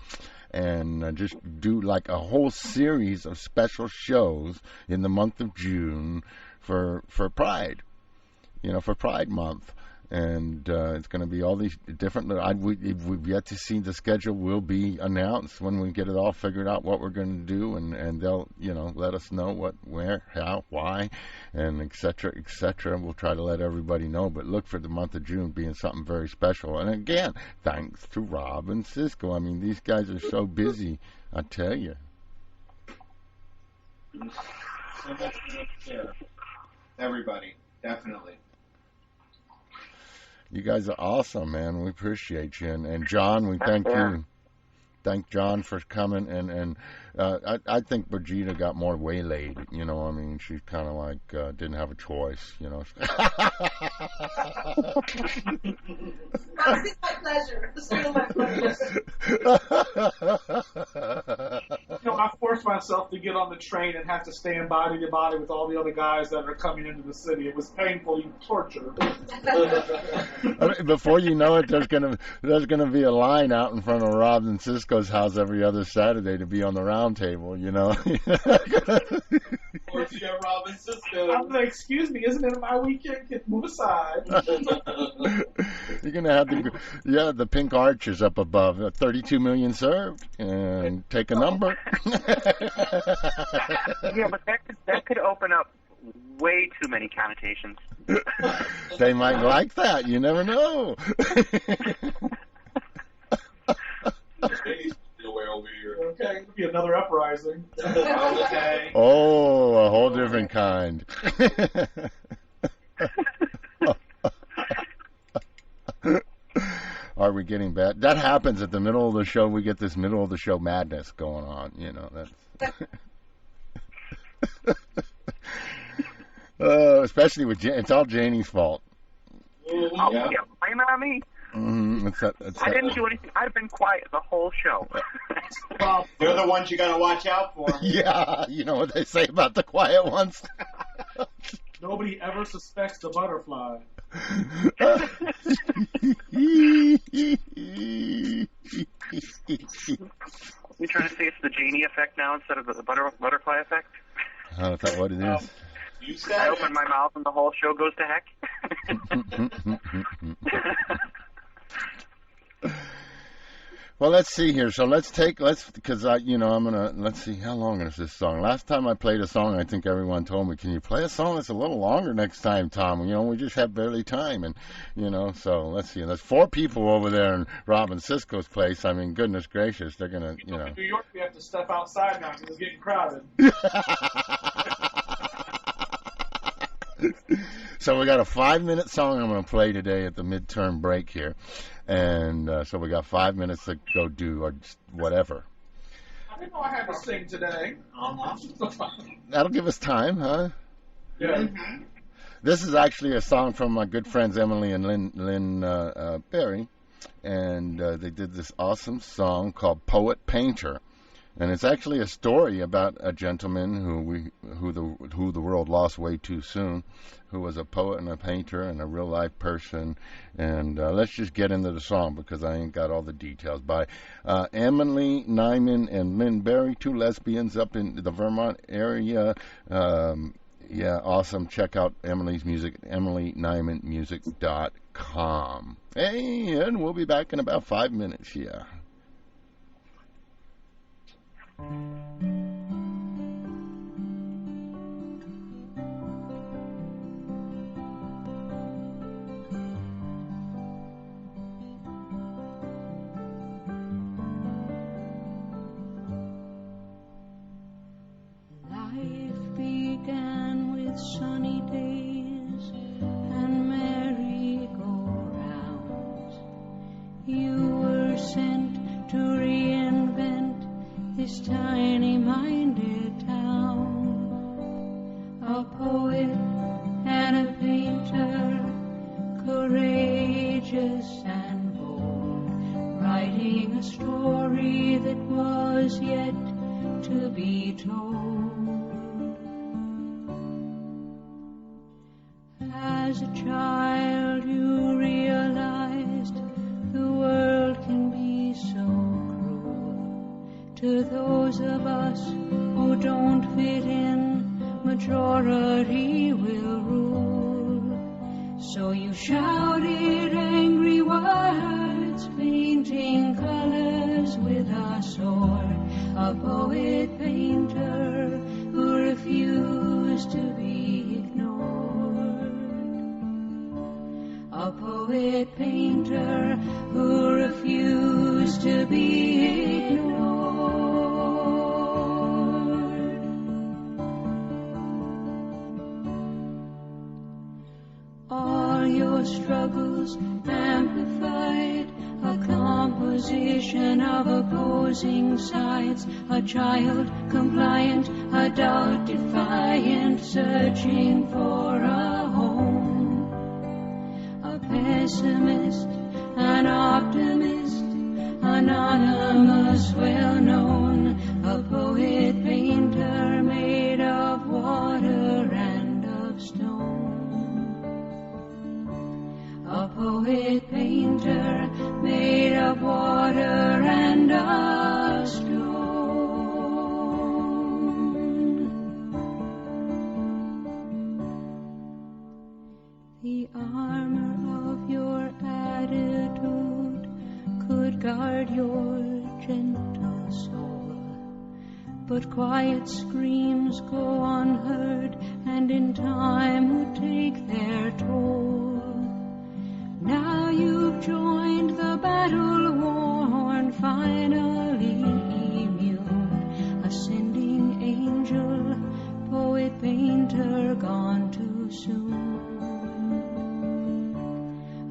And just do like a whole series of special shows in the month of June for Pride. You know, for Pride Month, and it's going to be all these different. We've yet to see the schedule. Will be announced when we get it all figured out what we're going to do, and they'll, you know, let us know what, where, how, why, and et cetera, et cetera. We'll try to let everybody know, but look for the month of June being something very special. And again, thanks to Rob and Cisco. I mean, these guys are so busy. I tell you. So much to share. Everybody, definitely. You guys are awesome, man. We appreciate you. And John, we thank you. Thank John for coming. And I think Brigida got more waylaid. You know, I mean, she's kind of like didn't have a choice, you know. It's my pleasure. It's still my pleasure. You know, I forced myself to get on the train and have to stand body to body with all the other guys that are coming into the city. It was painful, torture. I mean, before you know it, there's gonna be a line out in front of Rob and Cisco's house every other Saturday to be on the round table, you know. Or yeah, Rob and Cisco. I'm like, excuse me, isn't it my weekend? Move aside. You're gonna have the pink arches up above, 32 million served, and take a number. Yeah, but that could open up way too many connotations. They might like that. You never know. Over here. Okay, it'll be another uprising. Okay. Oh, a whole different kind. Are we getting bad? That happens at the middle of the show. We get this middle of the show madness going on. You know, that's especially with it's all Janie's fault. Oh, yeah, blame it on me. Mm-hmm. I didn't do anything. I've been quiet the whole show. Well, they're the ones you got to watch out for. Yeah, you know what they say about the quiet ones. Nobody ever suspects the butterfly. You trying to say it's the Janie effect now instead of the butterfly effect? Oh, is that what it is? You said I open my mouth and the whole show goes to heck. Well, let's see here. So because let's see, how long is this song? Last time I played a song, I think everyone told me, can you play a song that's a little longer next time, Tom? We just have barely time. And, so let's see. There's 4 people over there in Robin Cisco's place. I mean, goodness gracious, they're going to, In New York, we have to step outside now because it's getting crowded. So we got a 5-minute song I'm going to play today at the midterm break here. And so we got 5 minutes to go do or just whatever. I didn't know I had to sing today. That'll give us time, huh? Yeah. This is actually a song from my good friends Emily and Lynn Berry. And they did this awesome song called Poet Painter. And it's actually a story about a gentleman who the world lost way too soon, who was a poet and a painter and a real life person. And let's just get into the song because I ain't got all the details. By Emily Nyman and Lynn Berry, 2 lesbians up in the Vermont area. Yeah, awesome. Check out Emily's music at emilynymanmusic.com. Hey, and we'll be back in about 5 minutes. Yeah. Life began with sunny days and merry-go-rounds. You were sent to reinvent this tiny-minded town. A poet and a painter, courageous and bold, writing a story that was yet to be told. As a child you realized the world can be so cruel. To those of us who don't fit in, majority will rule. So you shouted angry words, painting colors with a sword. A poet painter who refused to be ignored. A poet painter who refused to be ignored. All your struggles amplified, a composition of opposing sides, a child compliant, adult defiant, searching for a home, a pessimist, an optimist, anonymous, well known, a poet painter made of water and of stone. A poet painter made of water and of stone. The armor of your attitude could guard your gentle soul, but quiet screams go unheard and in time would take their toll. Now you've joined the battle-worn, finally immune, ascending angel, poet painter gone too soon.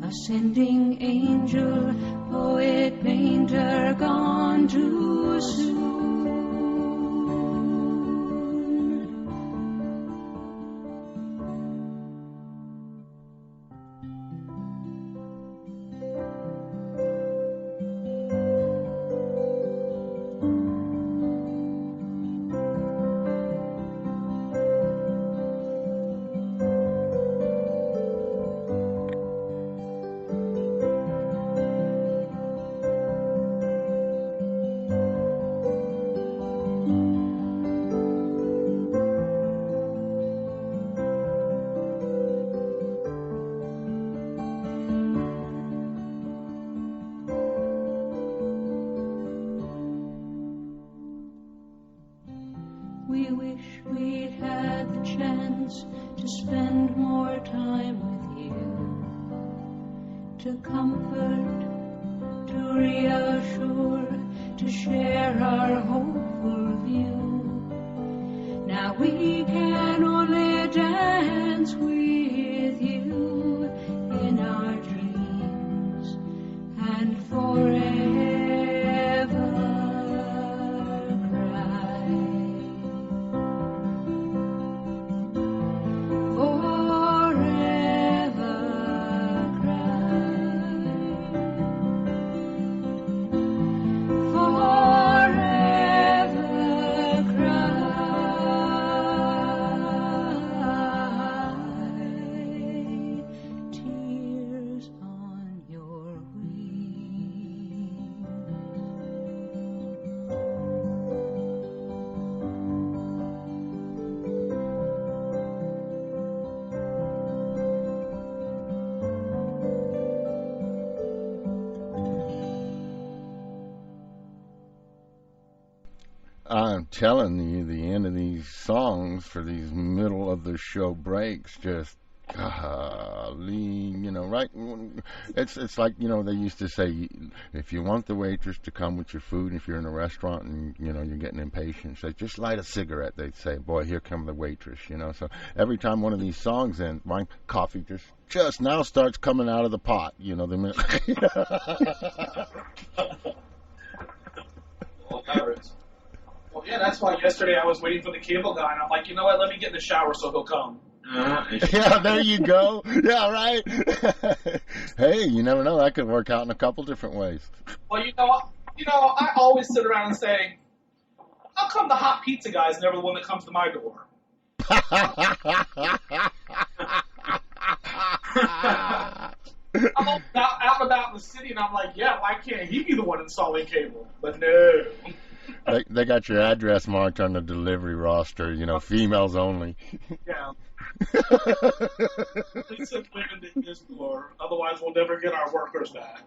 Ascending angel, poet painter gone too soon. more time with you, to comfort, to reassure, to share our hopeful view. Now we can only dance with you in our dreams and forever cry. Forever cry. Forever cry. Tears on your wings. I'm telling you, the end of these songs for these middle of the show breaks just golly, right? It's like, they used to say, if you want the waitress to come with your food, if you're in a restaurant and, you're getting impatient, say, just light a cigarette. They'd say, boy, here come the waitress, So every time one of these songs ends, my coffee just now starts coming out of the pot, the minute. Well, pirates. Well, yeah, that's why yesterday I was waiting for the cable guy, and I'm like, you know what? Let me get in the shower so he'll come. Yeah, there you go. Yeah, right. Hey, you never know. That could work out in a couple different ways. Well, I always sit around and say, how come the hot pizza guy is never the one that comes to my door? I'm out and about in the city, and I'm like, yeah, why can't he be the one installing cable? But no. They got your address marked on the delivery roster, females only. Yeah. Please send women to his door, otherwise we'll never get our workers back.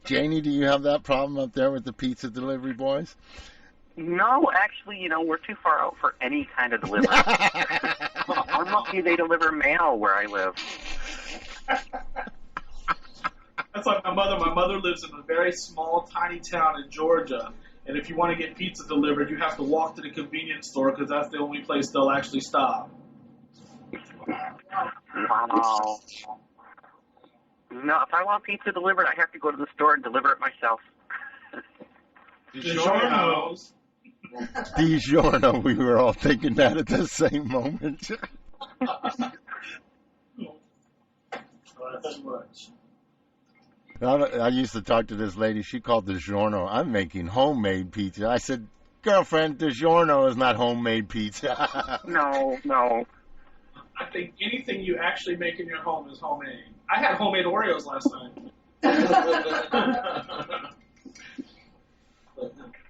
Janie, do you have that problem up there with the pizza delivery boys? No, actually, we're too far out for any kind of delivery. I'm lucky they deliver mail where I live. That's like my mother. My mother lives in a very small, tiny town in Georgia, and if you want to get pizza delivered, you have to walk to the convenience store because that's the only place they'll actually stop. Wow. No, if I want pizza delivered, I have to go to the store and deliver it myself. DiGiorno. DiGiorno, we were all thinking that at the same moment. I used to talk to this lady. She called DiGiorno. I'm making homemade pizza. I said, girlfriend, DiGiorno is not homemade pizza. No. I think anything you actually make in your home is homemade. I had homemade Oreos last night.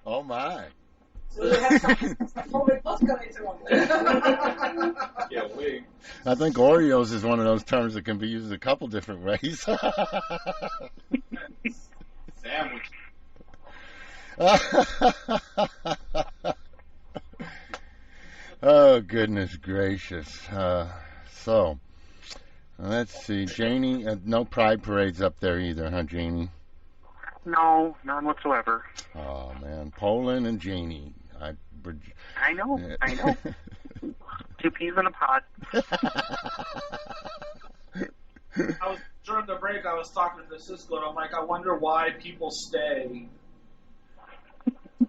Oh, my. So you have some homemade vodka later on. Yeah, wait. I think Oreos is one of those terms that can be used a couple different ways. Sandwich. Oh, goodness gracious. So, let's see. Janie, no pride parades up there either, huh, Janie? No, none whatsoever. Oh, man. Poland and Janie. I know. Two peas in a pod. During the break, I was talking to Cisco, and I'm like, I wonder why people stay.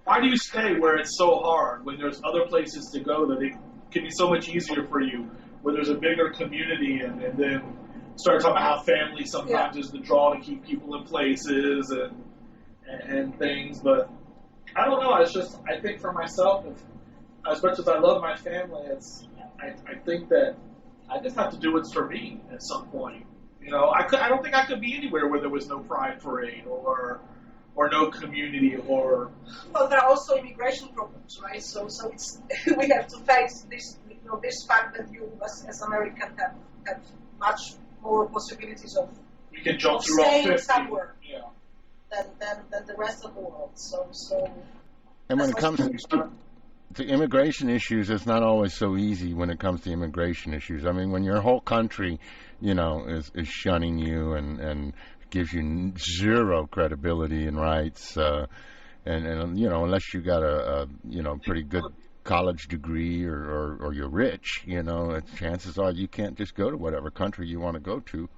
Why do you stay where it's so hard when there's other places to go that it can be so much easier for you, where there's a bigger community, and then start talking about how family sometimes is the draw to keep people in places and things. But I don't know. It's just, I think for myself, as much as I love my family, I think that I just have to do what's for me at some point. I don't think I could be anywhere where there was no pride parade or no community or. Well, there are also immigration problems, right? So it's we have to face this fact that you as American have much more possibilities of we can jump through all staying 50. somewhere Yeah. than the rest of the world. So And when it comes the immigration issues, it's not always so easy when it comes to immigration issues. I mean, when your whole country, is shunning you and gives you zero credibility and rights, and unless you got a pretty good college degree or you're rich, chances are you can't just go to whatever country you want to go to.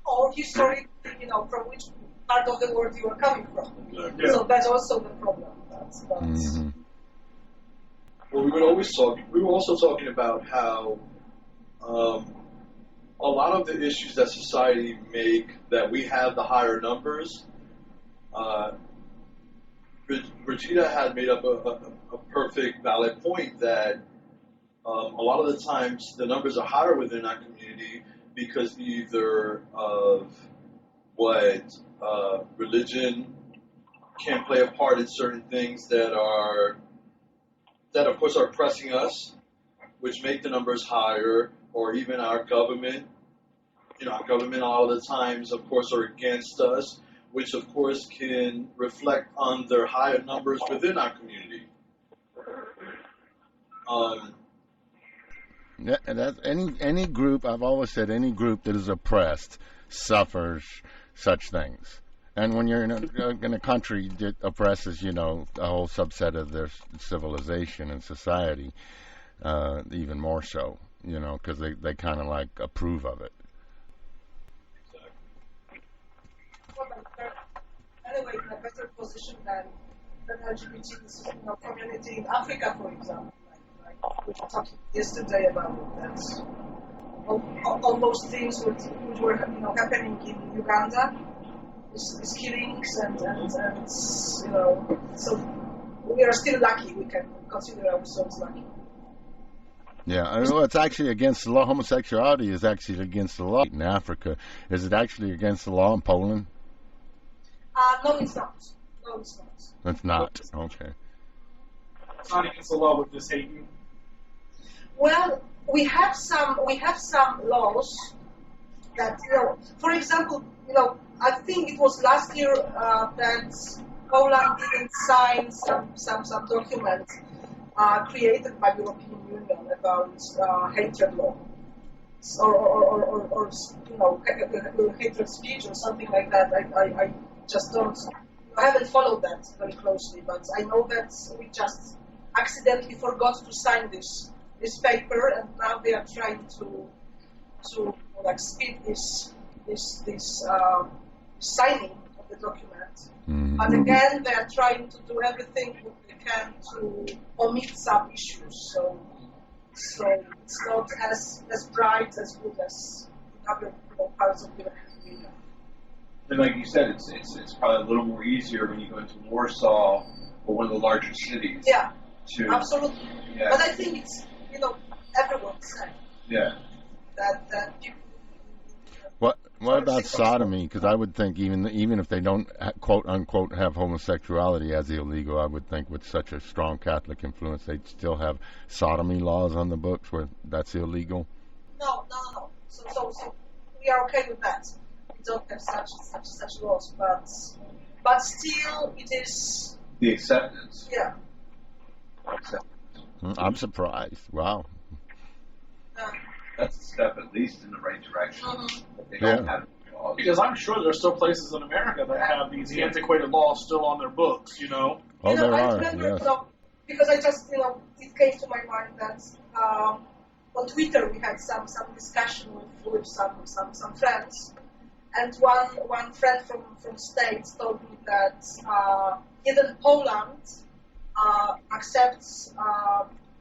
Or history, from which part of the world you are coming from. Exactly. So that's also the problem. That's Mm-hmm. Well, we were also talking about how a lot of the issues that society make that we have the higher numbers. Regina had made up a perfect, valid point that a lot of the times the numbers are higher within our community because either of what religion can play a part in certain things that of course are oppressing us, which make the numbers higher, or even our government. Our government all the times, of course, are against us, which of course can reflect on their higher numbers within our community. Yeah, and that's any group. I've always said any group that is oppressed suffers such things. And when you're in a country that oppresses, a whole subset of their civilization and society, even more so, because they kind of like approve of it. Anyway, in a better position than LGBT community in Africa, for example. Like we were talking yesterday about that. All those things which were happening in Uganda, these killings and so we are still lucky. We can consider ourselves lucky. Yeah, well, it's actually against the law. Homosexuality is actually against the law in Africa. Is it actually against the law in Poland? No, it's not. No, it's not. It's not. Okay. It's not against the law with this hating. Well, we have some laws that for example, I think it was last year that Poland didn't sign some document created by the European Union about hatred law or hatred speech or something like that. I just I haven't followed that very closely, but I know that we just accidentally forgot to sign this paper, and now they are trying to speed this signing of the document. Mm-hmm. But again, they are trying to do everything they can to omit some issues. So it's not as bright, as good as other parts of the European Union. And like you said, it's probably a little more easier when you go into Warsaw or one of the larger cities. Yeah, to, absolutely. Yeah. But I think it's everyone's saying Yeah. that people. What about sodomy? Because I would think even if they don't quote unquote have homosexuality as illegal, I would think with such a strong Catholic influence, they'd still have sodomy laws on the books where that's illegal. No. So we are okay with that. We don't have such laws, but still it is. The acceptance. Yeah. I'm surprised. Wow. That's a step at least in the right direction. Mhm. But they don't have laws. Because I'm sure there's still places in America that have these antiquated laws still on their books, Oh, there I are. remember, Yes. because I just, it came to my mind that on Twitter we had some discussion with some friends, and one friend from States told me that even Poland accepts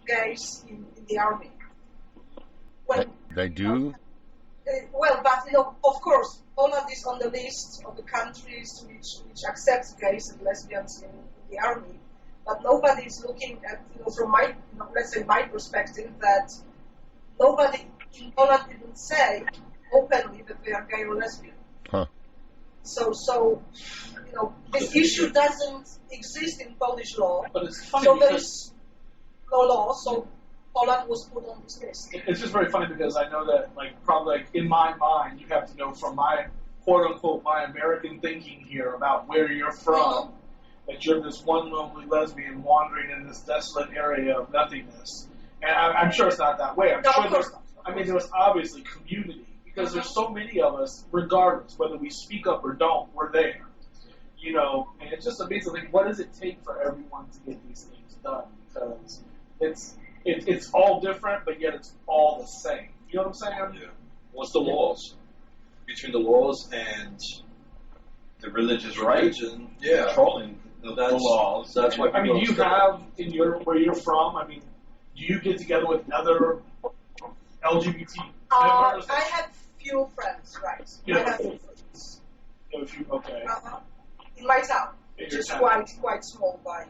gays in the army. They do? Well, but of course, Poland is on the list of the countries which accepts gays and lesbians in the army. But nobody is looking at, from my, let's say my perspective, that nobody in Poland didn't say openly that they are gay or lesbian. Huh. So this issue doesn't exist in Polish law. but it's funny So there because is no law. So Poland was put on this list. it's just very funny because I know that probably in my mind you have to know from my quote unquote my American thinking here about where you're from. that you're this one lonely lesbian wandering in this desolate area of nothingness. And I'm sure it's not that way. I'm No, sure of course not. there's obviously community because there's so many of us, regardless whether we speak up or don't, we're there. You know, and it's just amazing. Like, what does it take for everyone to get these things done? Because it's all different, but yet it's all the same. You know what I'm saying? Yeah. What's the laws? Between the laws and The religious right religion, yeah. controlling the That's- laws. that's what I mean, do you people have where you're from? I mean, do you get together with other LGBT members? I have few friends, right? Yeah. I have few friends. Okay. In my town, In which your is town. quite small by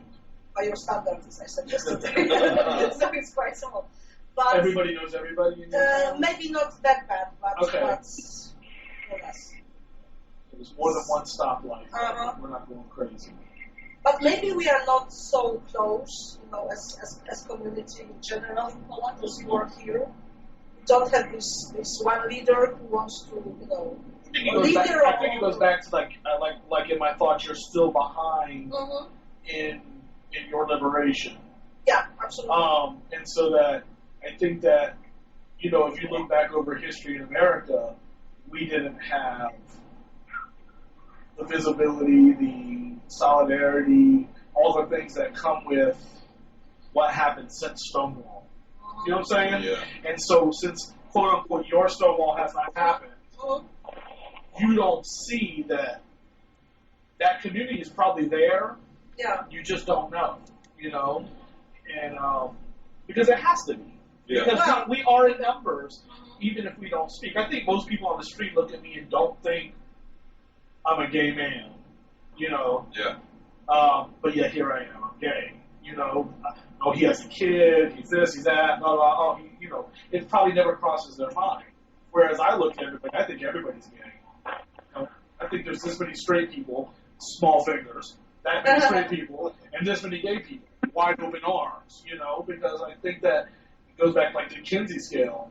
your standards, as I said yesterday. So it's quite small. But Everybody knows everybody in your town? maybe not that bad, but Okay. more or less. There's more than one stoplight. Uh-huh. We're not going crazy. But maybe we are not so close, you know, as community in general in Poland, as you are here. We don't have this one leader who wants to, you know, I think it goes back to like in my thoughts, you're still behind Mhm. in your liberation. Yeah, absolutely. And so that I think that, you know, if you look back over history in America, we didn't have the visibility, the solidarity, all the things that come with what happened since Stonewall. You know what I'm saying? Yeah. And so since, quote unquote, your Stonewall has not happened, Mhm. you don't see that community is probably there. Yeah. You just don't know, you know? And because it has to be. Yeah. Because Well- we are in numbers, even if we don't speak. I think most people on the street look at me and don't think I'm a gay man, you know? Yeah. But yet here I am, I'm gay, you know? Oh, he has a kid, he's this, he's that, blah, blah, oh, you know, it probably never crosses their mind. Whereas I look at everybody, I think everybody's gay. You know? I think there's this many straight people, small fingers, that many straight people, and this many gay people, wide open arms, you know? Because I think that it goes back like to Kinsey scale.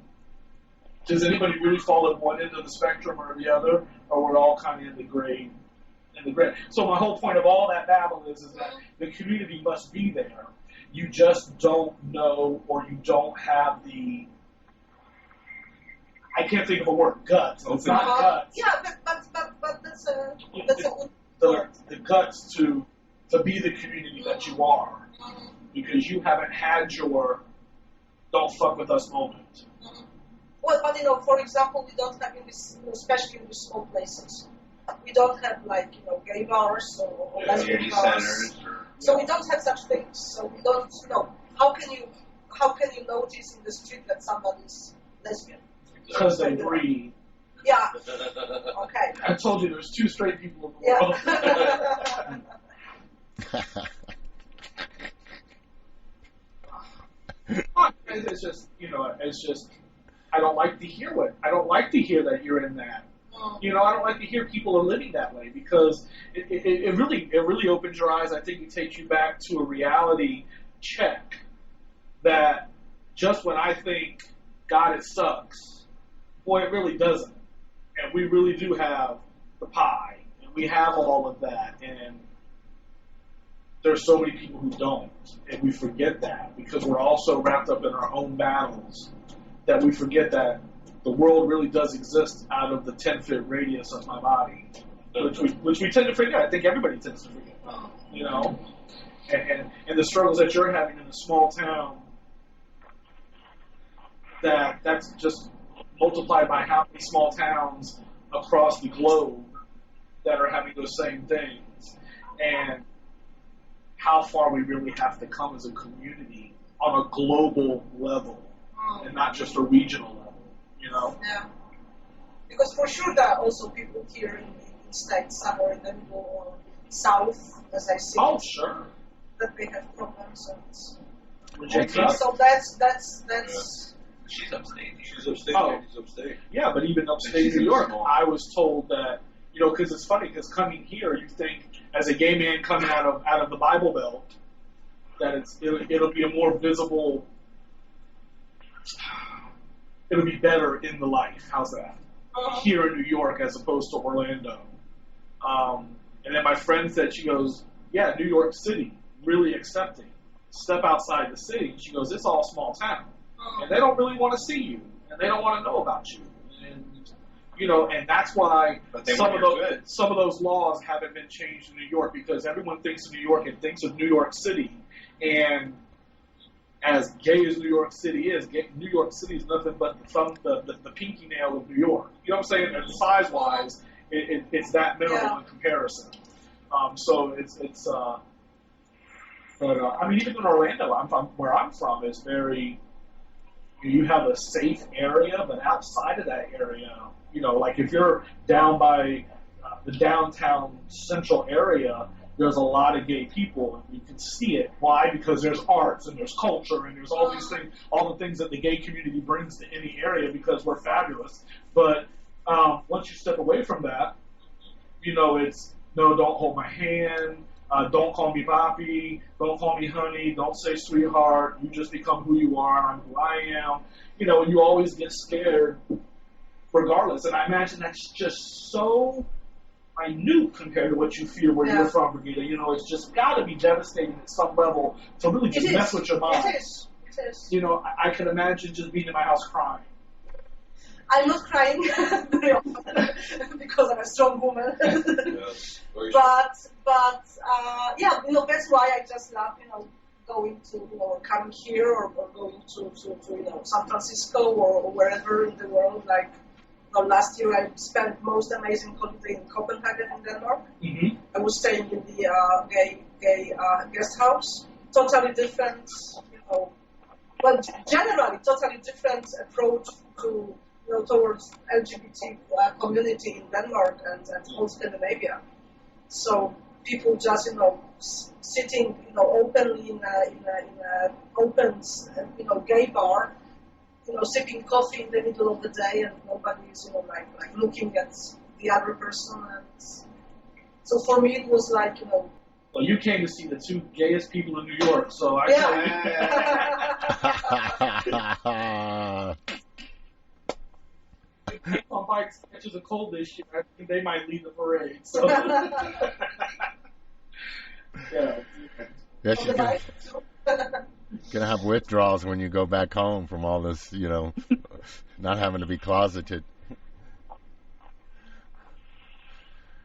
Does anybody really fall at one end of the spectrum or the other, or we're all kind of in the gray? So my whole point of all that babble is that the community must be there. You just don't know, or you don't have the. I can't think of a word. Guts. It's not guts. Yeah, but that's a good The guts to be the community that you are, because you haven't had your "don't fuck with us" moment. Well, but you know, for example, we don't have in this, you know, especially in the small places, we don't have like, you know, gay bars or lesbian Community bars. centers or So we don't have such things. So we don't, you know, how can you notice in the street that somebody is lesbian? Because they breathe. Yeah. Okay. I told you there's two straight people in the world. Yeah. It's just, you know, it's just, I don't like to hear that you're in that. You know, I don't like to hear people are living that way, because it really opens your eyes. I think it takes you back to a reality check that just when I think, God, it sucks, boy, it really doesn't. And we really do have the pie, and we have all of that, and there's so many people who don't, and we forget that because we're all so wrapped up in our own battles that we forget that the world really does exist out of the 10-foot radius of my body, which we tend to forget. I think everybody tends to forget, you know? And the struggles that you're having in a small town, that's just multiplied by how many small towns across the globe that are having those same things, and how far we really have to come as a community on a global level and not just a regional level, you know? Yeah. Because for sure there are also people here in states, somewhere in the middle or south, as I see, Oh, sure. that they have problems. So So that's she's upstate. She's upstate. Oh. She's upstate. yeah, but even upstate New York, I was told that, you know, because it's funny, because coming here, you think as a gay man coming out of the Bible Belt, that it'll be a more visible, it'll be better in the life. How's that? Here in New York as opposed to Orlando. And then my friend said, she goes, yeah, New York City, really accepting. Step outside the city, and she goes, it's all small town. And they don't really want to see you, and they don't want to know about you. And, you know, and that's why some of those laws haven't been changed in New York, because everyone thinks of New York and thinks of New York City. And as gay as New York City is, New York City is nothing but the pinky nail of New York. You know what I'm saying? And size-wise, it's that minimal in comparison. So but I mean, even in Orlando, where I'm from, is very. You have a safe area, but outside of that area, you know, like if you're down by the downtown central area, there's a lot of gay people, and you can see it. Why? Because there's arts and there's culture and there's all these things, all the things that the gay community brings to any area, because we're fabulous. But once you step away from that, you know, it's no, don't hold my hand. Don't call me papi, don't call me honey, don't say sweetheart, you just become who you are, and I'm who I am. You know, you always get scared regardless. And I imagine that's just so minute compared to what you feel where you're from, Brigida. You know, it's just got to be devastating at some level to really just mess with your mind. It is. It is. You know, I can imagine just being in my house crying. I'm not crying very often because I'm a strong woman. Yes. But yeah, you know, that's why I just love, you know, going to, you know, coming here or going to you know, San Francisco or wherever in the world. Like, you know, last year I spent most amazing holiday in Copenhagen in Denmark. Mm-hmm. I was staying in the gay guest house. Totally different, you know, well, generally totally different approach to, you know, towards LGBT community in Denmark and whole Scandinavia. So people just, you know, sitting, you know, openly in a open, you know, gay bar, you know, sipping coffee in the middle of the day, and nobody is, you know, like looking at the other person. And so for me, it was like, you know. Well, you came to see the two gayest people in New York, so I tell you. On bikes, catches a cold this year, I think they might lead the parade. So. Yeah. Yes, you're gonna have withdrawals when you go back home from all this, you know, not having to be closeted.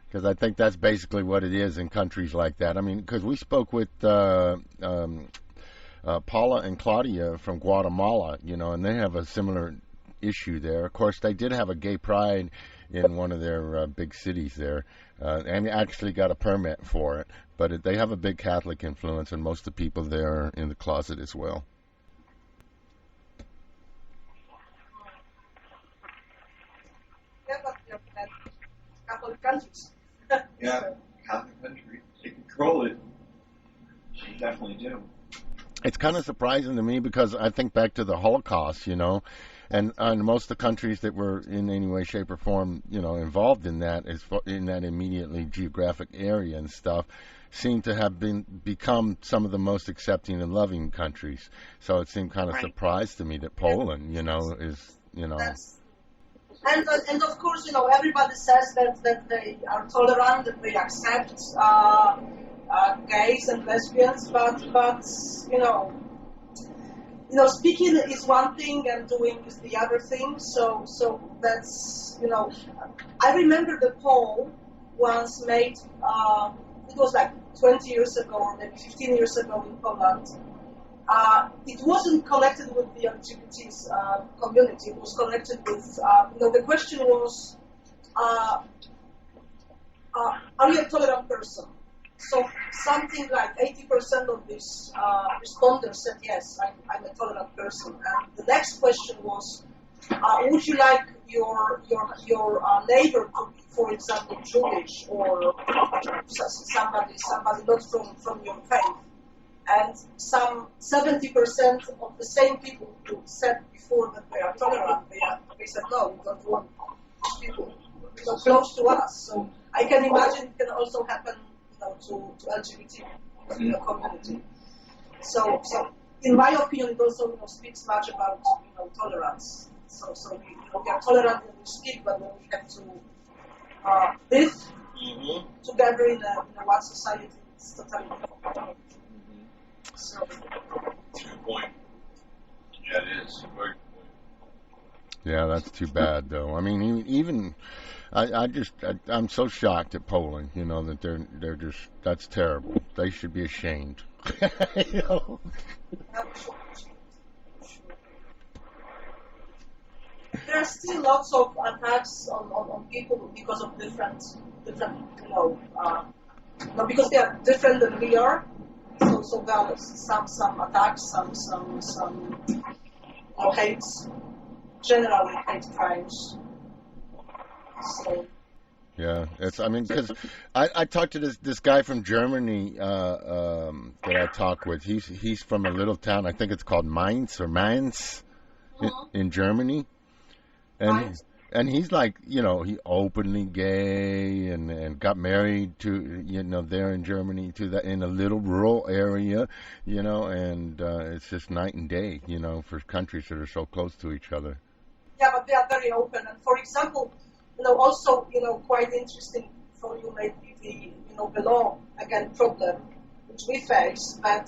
Because I think that's basically what it is in countries like that. I mean, because we spoke with Paula and Claudia from Guatemala, you know, and they have a similar issue there. Of course, they did have a gay pride in one of their big cities there, and actually got a permit for it. But they have a big Catholic influence, and most of the people there are in the closet as well. Yeah, but Catholic countries. Yeah, Catholic country. They control it. They definitely do. It's kind of surprising to me because I think back to the Holocaust, you know, and most of the countries that were in any way, shape, or form, you know, involved in that, in that immediately geographic area and stuff, seem to have become some of the most accepting and loving countries. So it seemed kind of surprised to me that Poland, you know, is, you know. And of course, you know, everybody says that they are tolerant, that they accept gays and lesbians, but you know, speaking is one thing and doing is the other thing. So that's, you know, I remember the poll once made. It was like 20 years ago or maybe 15 years ago in Poland. It wasn't connected with the LGBT community. It was connected with, you know, the question was, are you a tolerant person? So something like 80% of these respondents said, yes, I'm a tolerant person. And the next question was, would you like your neighbor to be, for example, Jewish or somebody not from your faith? And some 70% of the same people who said before that they are tolerant, they said, no, we don't want these people so close to us. So I can imagine it can also happen, you know, to LGBT community. So in my opinion, it also, you know, speaks much about, you know, tolerance. So we are tolerant when we speak, but when we have to live together in a one society, It's totally different. So, That's a good point. Yeah, it is. Very good point. Yeah, that's too bad, though. I mean, even I'm so shocked at Poland. You know that they're just that's terrible. They should be ashamed. You know? there are still lots of attacks on people because of different, because they are different than we are. So there are some attacks, some hates, generally hate crimes. So Yeah, I mean, because I talked to this guy from Germany that I talk with. He's from a little town. I think it's called Mainz in Germany, and Right. and he's like, he openly gay and got married to, there in Germany to that in a little rural area, and it's just night and day, for countries that are so close to each other. yeah, but they are very open. And for example, also, quite interesting for you may be the law again problem which we face that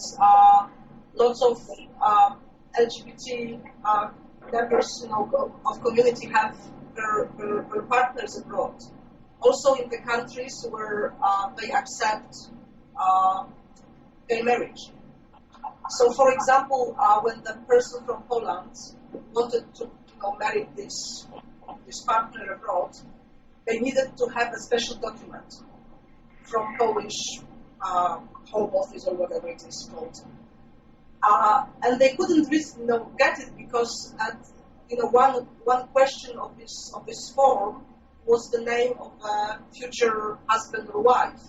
lots of LGBT members, of community have their partners abroad. Also in the countries where they accept gay marriage. So, for example, when the person from Poland wanted to marry this partner abroad, they needed to have a special document from Polish Home Office or whatever it is called, and they couldn't get it because one question of this form was the name of a future husband or wife.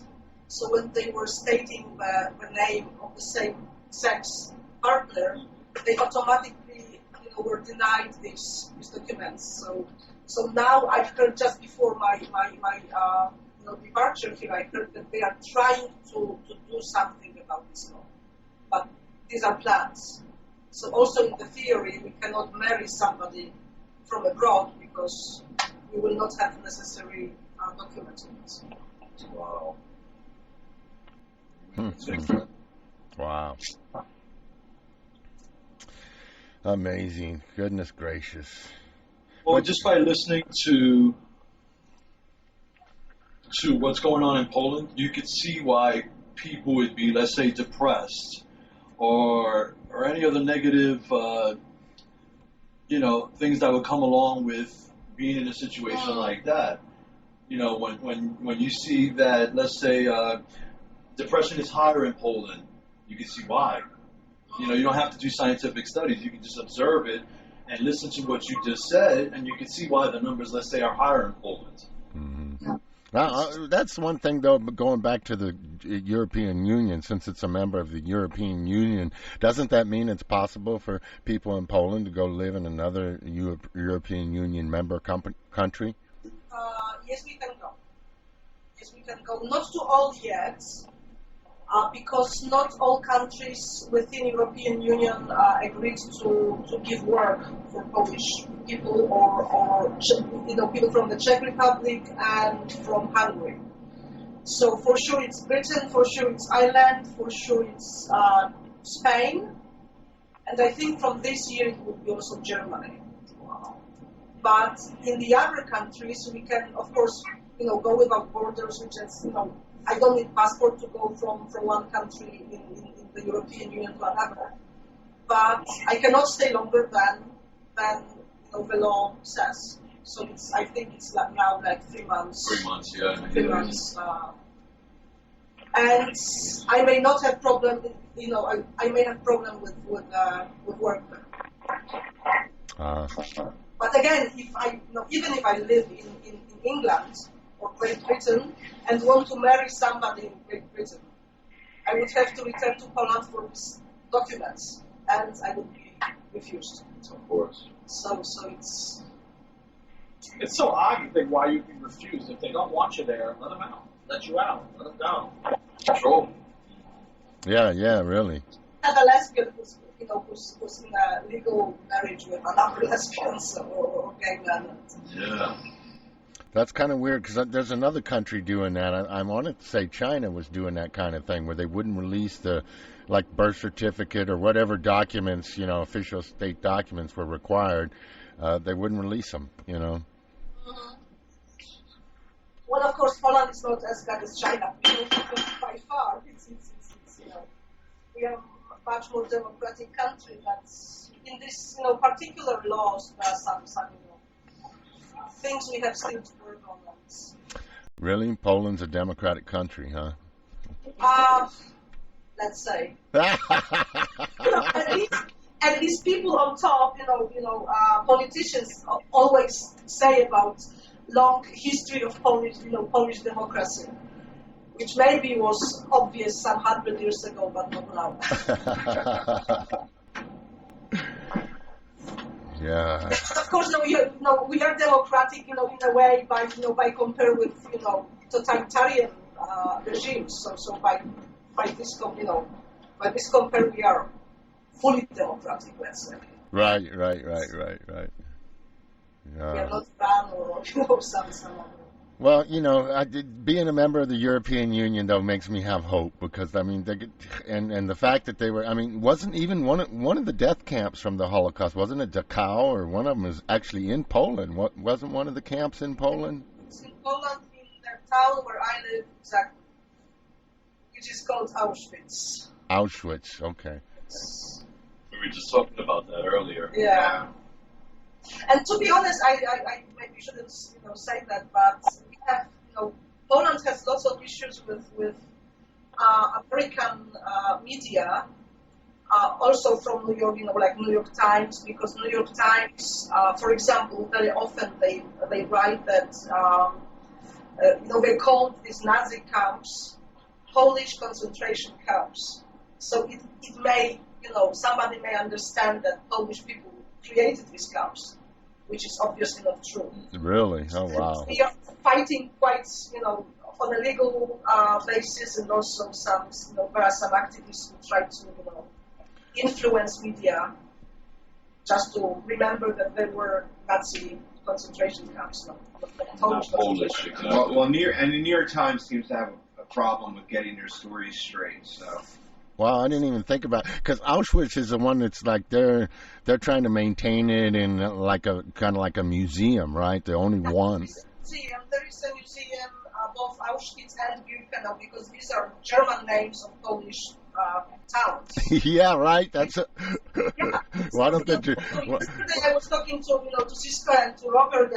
So when they were stating the name of the same sex partner, they automatically were denied these documents. So now I've heard just before my departure here, I heard that they are trying to do something about this law, but these are plans. So also in the theory, we cannot marry somebody from abroad because we will not have necessary documents on this. Wow. Wow. Amazing. Goodness gracious. Well, just by listening to what's going on in Poland, you could see why people would be, let's say, depressed or any other negative, things that would come along with being in a situation like that. When you see that, let's say, depression is higher in Poland, you can see why. You don't have to do scientific studies. You can just observe it and listen to what you just said, and you can see why the numbers, let's say, are higher in Poland. Mm-hmm. Now, that's one thing, though, going back to the European Union, since it's a member of the European Union, doesn't that mean it's possible for people in Poland to go live in another European Union member country? Yes, we can go. Yes, we can go. Not to all yet, because not all countries within European Union agreed to give work for Polish people or people from the Czech Republic and from Hungary. So for sure it's Britain, for sure it's Ireland, for sure it's Spain, and I think from this year it will be also Germany. But in the other countries we can, of course, go without borders, which is, I don't need passport to go from one country in the European Union to another. But I cannot stay longer than the law says. So I think it's now like 3 months. 3 months, yeah. 3 months. And I may not have problem. I may have problem with work. But again, even if I live in England or Great Britain and want to marry somebody in Great Britain, I would have to return to Poland for these documents, and I would be refused. Of course. So It's so odd you think why you'd be refused. If they don't want you there, let them out. Let you out. Let them go. Control. Yeah, really. have a lesbian who's in a legal marriage with another lesbian or gay man. Yeah. That's kind of weird because there's another country doing that. I wanted to say China was doing that kind of thing where they wouldn't release the, like, birth certificate or whatever documents, official state documents were required. They wouldn't release them, Mhm. Well, of course, Poland is not as bad as China, because by far it's we are a much more democratic country. But in this, particular laws, there are some things we have still to work on. Really? Poland's a democratic country, huh? Let's say. At least people on top, politicians always say about long history of Polish democracy, which maybe was obvious some 100 years ago, but not now. Yeah. Of course, we are democratic, in a way by compare with, totalitarian regimes. So by this compare, we are fully democratic, let's say. Right. Yeah. We are not Iran or some other. Well, being a member of the European Union though makes me have hope because and the fact that they were, wasn't even one of the death camps from the Holocaust, wasn't it Dachau, or one of them was actually in Poland? Wasn't one of the camps in Poland? It's in Poland, in the town where I live, exactly, which is called Auschwitz. Auschwitz, okay. We were just talking about that earlier. Yeah. And to be honest, I maybe shouldn't say that, but we have Poland has lots of issues with American media, also from New York, like New York Times, because New York Times, for example, very often they write that they call these Nazi camps Polish concentration camps. So it may somebody may understand that Polish people created these camps, which is obviously not true. Really? Oh, wow. We are fighting quite, on a legal basis, and also there are some activists who try to, influence media just to remember that there were Nazi concentration camps, not Not Polish, exactly. Well, and the New York Times seems to have a problem with getting their stories straight. So. Wow, I didn't even think about, because Auschwitz is the one that's like they're trying to maintain it in like a kind of like a museum, right? The only one. There is a museum both Auschwitz and Birkenau, because these are German names of Polish towns. Yeah, right. That's a. Yeah. Why don't they do? Yesterday I was talking to Siska and to Robert,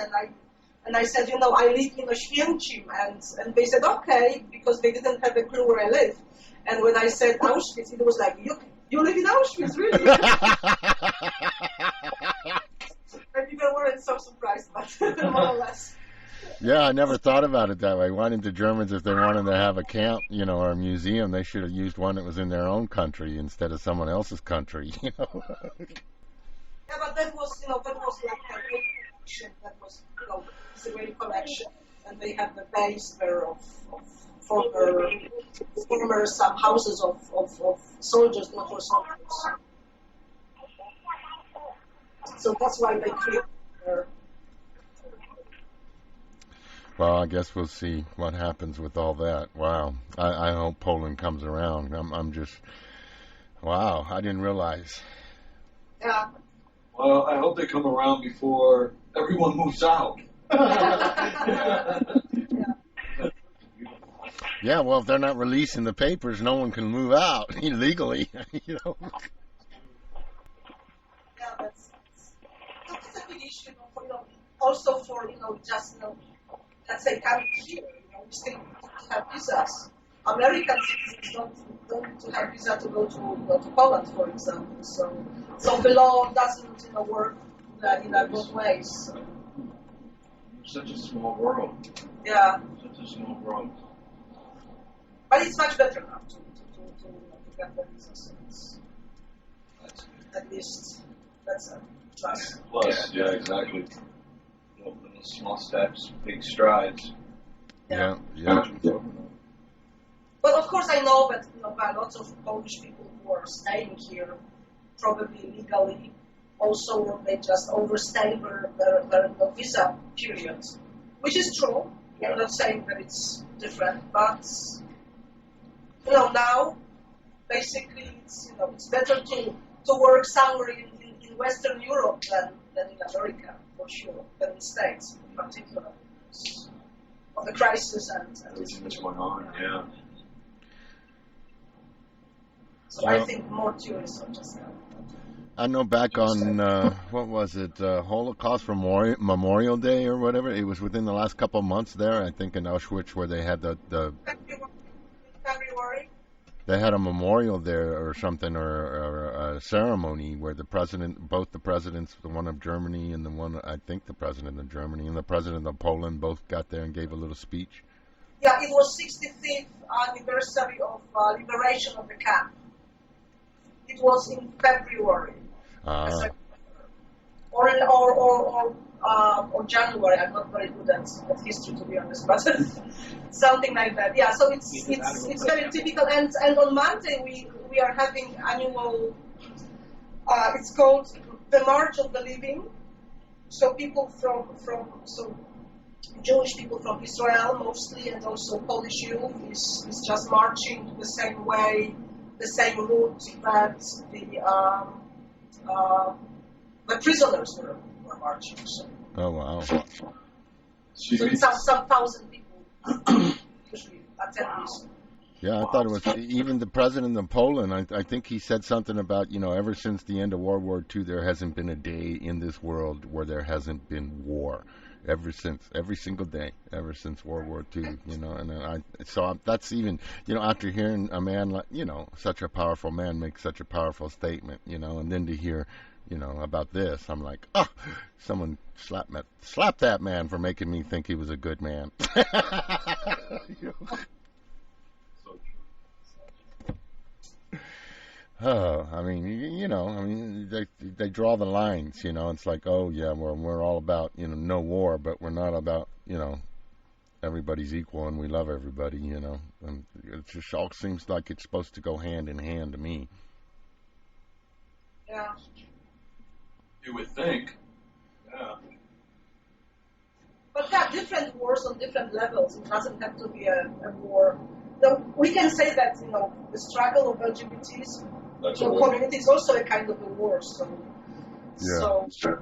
and I said, I live in Oświęcim, and they said okay, because they didn't have a clue where I live. And when I said Auschwitz, it was like, you live in Auschwitz, really? And people weren't so surprised, but more or less. Yeah, I never thought about it that way. Why didn't the Germans, if they wanted to have a camp, or a museum, they should have used one that was in their own country instead of someone else's country, Yeah, but that was like a great collection. That was, it's a great collection. And they have the base there of former some houses of soldiers, not for soldiers. So that's why they created there. Well, I guess we'll see what happens with all that. Wow. I hope Poland comes around. I'm just, wow, I didn't realize. Yeah. Well, I hope they come around before everyone moves out. Yeah, well, if they're not releasing the papers, no one can move out illegally, Yeah, that's a big issue, also for, just, let's say, coming here, we still need to have visas. American citizens don't need to have visa to go to Poland, for example. So the law doesn't, work in both ways. So. Such a small world. Yeah. Such a small world. But it's much better now to get the visas. That's good. At least that's a plus. Plus, yeah, exactly. Little small steps, big strides. Yeah. But of course, I know that there are lots of Polish people who are staying here, probably legally, also when they just overstay their visa periods, which is true. I'm not saying that it's different, but now basically it's better to work somewhere in Western Europe than in America, for sure, than in the States in particular, because of the crisis and Everything that's going on, yeah. So I think more tourists are just coming. I know back on, what was it, Holocaust Memorial Day or whatever, it was within the last couple of months there, I think in Auschwitz, where they had February. they had a memorial there or something, or a ceremony where both the presidents, the one of Germany and I think the president of Germany and the president of Poland both got there and gave a little speech. Yeah, it was 65th anniversary of liberation of the camp. It was in February. Or January. I'm not very good at history, to be honest, but something like that. Yeah, so it's very typical. And on Monday we are having annual. It's called the March of the Living. So people from Jewish people from Israel mostly, and also Polish youth is just marching the same way, the same route that the prisoners were marching. So. Oh, wow. So it's some thousand people usually attend this. Yeah, I thought it was even the president of Poland. I think he said something about, ever since the end of World War II, there hasn't been a day in this world where there hasn't been war. Every single day, ever since World War II, and so that's even, after hearing a man like, such a powerful man make such a powerful statement, and then to hear, about this, I'm like, oh, someone slap that man for making me think he was a good man. Oh, I mean, they draw the lines, It's like, oh yeah, we're all about, no war, but we're not about, everybody's equal and we love everybody, And it just all seems like it's supposed to go hand in hand to me. Yeah. You would think. Yeah. But there are different wars on different levels. It doesn't have to be a war. We can say that the struggle of LGBTs community is also a kind of a war. So, yeah. So,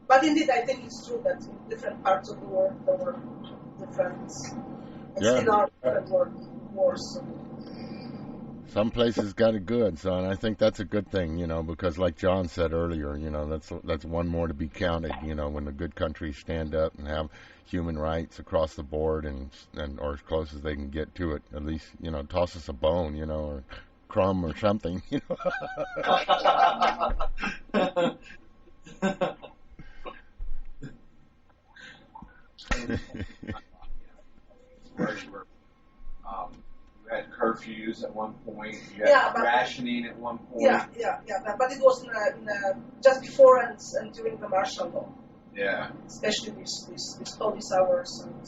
but indeed, I think it's true that in different parts of the world there were different. Still are different wars. So. Some places got it good, so and I think that's a good thing, because like John said earlier, that's one more to be counted, when the good countries stand up and have human rights across the board and or as close as they can get to it, at least, toss us a bone, or crumb or something, You had curfews at one point. You had rationing at one point. Yeah. But it was just before and during the martial law. Yeah. Especially these police hours, and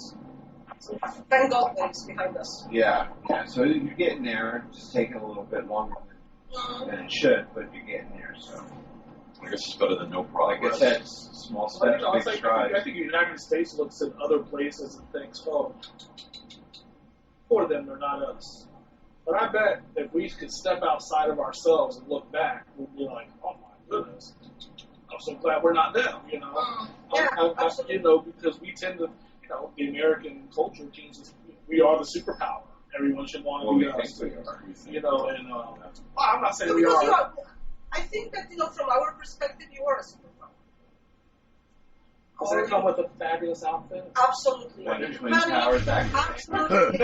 so thank God that it's behind us. Yeah. So you're getting there. Just taking a little bit longer than it should, but you're getting there. So I guess it's better than no progress. Like I said, small steps, big strides. I think the United States looks at other places and thinks, oh, for them, they're not us. But I bet if we could step outside of ourselves and look back, we'd be like, oh my goodness, I'm so glad we're not them, because we tend to, the American culture teaches we are the superpower. Everyone should want to be us. I'm not saying we are. I think that, from our perspective, you are a superpower. Does that come with a fabulous outfit? Absolutely. Twin Towers Absolutely.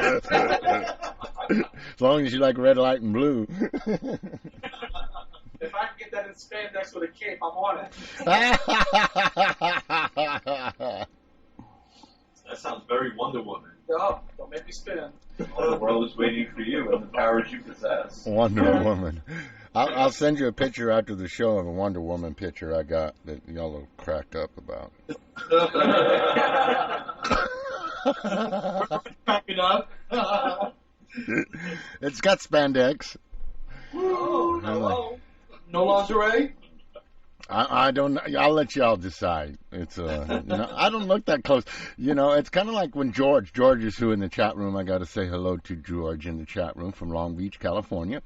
As long as you like red, light, and blue. If I can get that in spandex with a cape, I'm on it. That sounds very Wonder Woman. No, don't make me spin. All the world is waiting for you and the powers you possess. Wonder Woman. I'll send you a picture after the show of a Wonder Woman picture I got that y'all will crack up about. Cracking up. It's got spandex. Oh, hello. No lingerie? I don't. I'll let y'all decide. It's I don't look that close. It's kind of like when George is who in the chat room. I got to say hello to George in the chat room from Long Beach, California.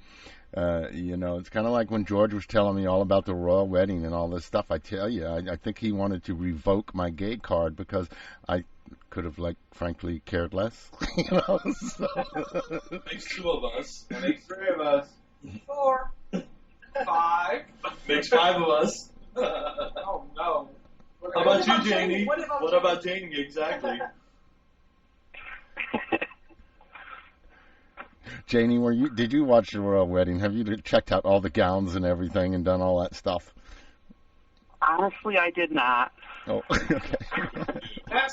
It's kind of like when George was telling me all about the royal wedding and all this stuff. I tell you, I think he wanted to revoke my gay card because I could have, frankly, cared less. So. Makes two of us. That makes three of us. 4. 5. Makes five of us. Oh no. How about you, Janie? What about Janie? Exactly. Janie, did you watch the royal wedding? Have you checked out all the gowns and everything and done all that stuff? Honestly, I did not. Oh, okay.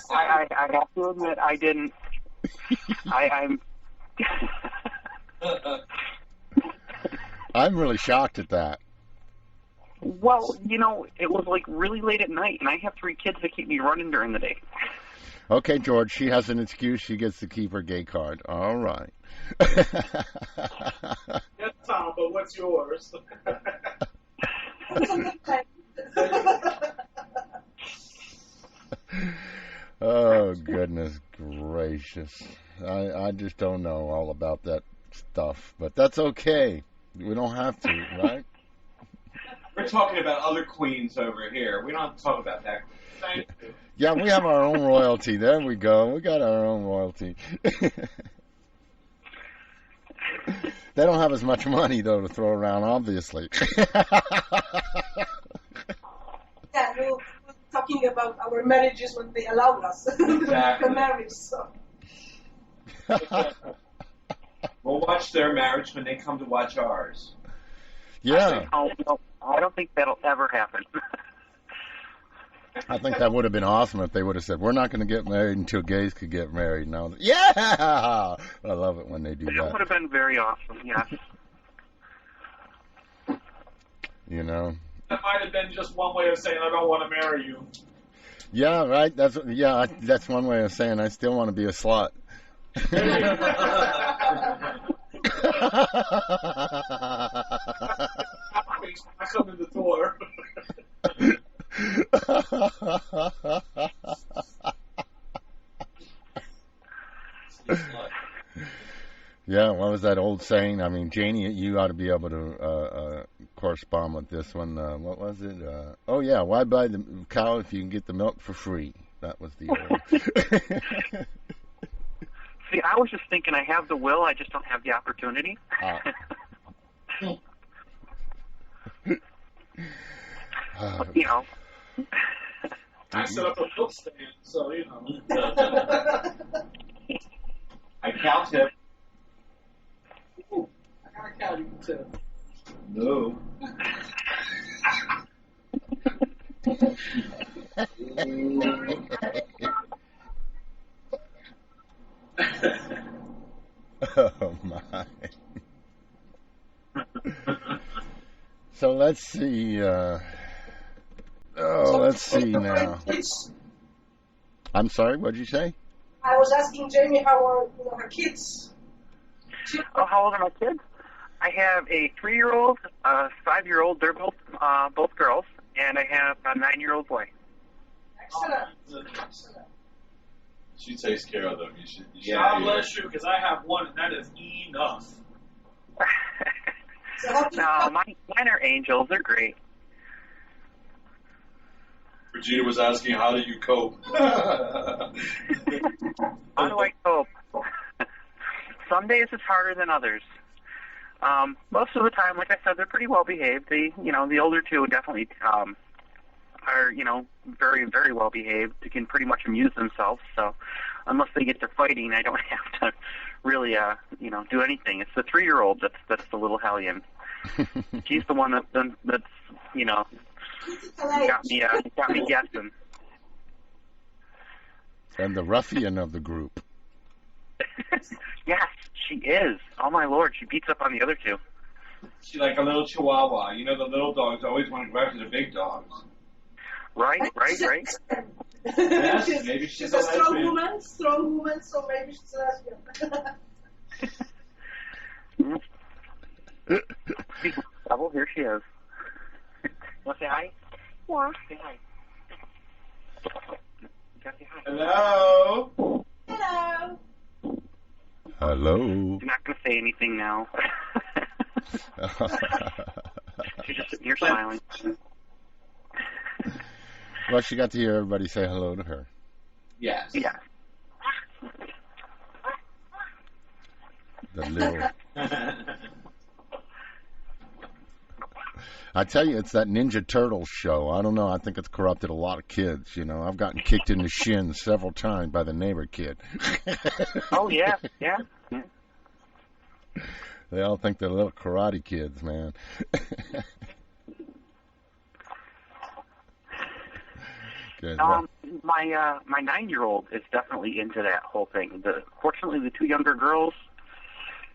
I have to admit, I didn't. I'm. I'm really shocked at that. Well, it was really late at night, and I have 3 kids that keep me running during the day. Okay, George, she has an excuse. She gets to keep her gay card. All right. Yes, Tom, but what's yours? Oh, goodness gracious. I just don't know all about that stuff, but that's okay. We don't have to, right? We're talking about other queens over here. We don't have to talk about that. Thank you. Yeah, we have our own royalty. There we go. We got our own royalty. They don't have as much money, though, to throw around, obviously. Yeah, we're talking about our marriages when they allow us Exactly. to marry. So. We'll watch their marriage when they come to watch ours. Yeah, Oh, no, I don't think that'll ever happen. I think that would have been awesome if they would have said, we're not going to get married until gays could get married. Now, yeah! I love it when they do That would that. have been very awesome, yes. That might have been just one way of saying I don't want to marry you. Yeah, right? That's one way of saying I still want to be a slut. I come in the door. Yeah, what was that old saying? I mean, Janie, you ought to be able to correspond with this one. What was it? Oh, yeah, why buy the cow if you can get the milk for free? That was the old. See, I was just thinking I have the will, I just don't have the opportunity. I set up a milk stand, so I cow tip. Ooh, I got a cow you can tip. No. Oh, my. So let's see. Let's see now. I'm sorry, what did you say? I was asking Jamie how are her kids. Oh, how old are my kids? I have a 3-year-old, a 5-year-old. They're both girls, and I have a 9-year-old boy. Excellent. She takes care of them. You should God bless you, because I have one, and that is enough. So how do you No, mine are angels. They're great. Regina was asking, how do you cope? How do I cope? Some days it's harder than others. Most of the time, like I said, they're pretty well behaved. The older two definitely are, very, very well behaved. They can pretty much amuse themselves. So unless they get to fighting, I don't have to really, do anything. It's the 3-year-old that's the little hellion. She's the one that's got me guessing. And the ruffian of the group. Yes, she is. Oh my lord, she beats up on the other two. She's like a little chihuahua. The little dogs always want to go after the big dogs. Right. Yes, maybe she's a a strong lesbian. woman, so maybe she's a lesbian. Double, here she is. Want to say hi? Yeah. Say hi. Hello. Hello. Hello. I'm not going to say anything now. She's just sitting here smiling. Well, she got to hear everybody say hello to her. Yes. Yeah. The little. I tell you, it's that Ninja Turtles show. I don't know. I think it's corrupted a lot of kids. You know, I've gotten kicked in the shins several times by the neighbor kid. Oh, yeah. Yeah. They all think they're little karate kids, man. Good. My 9-year-old is definitely into that whole thing. Fortunately, the 2 younger girls,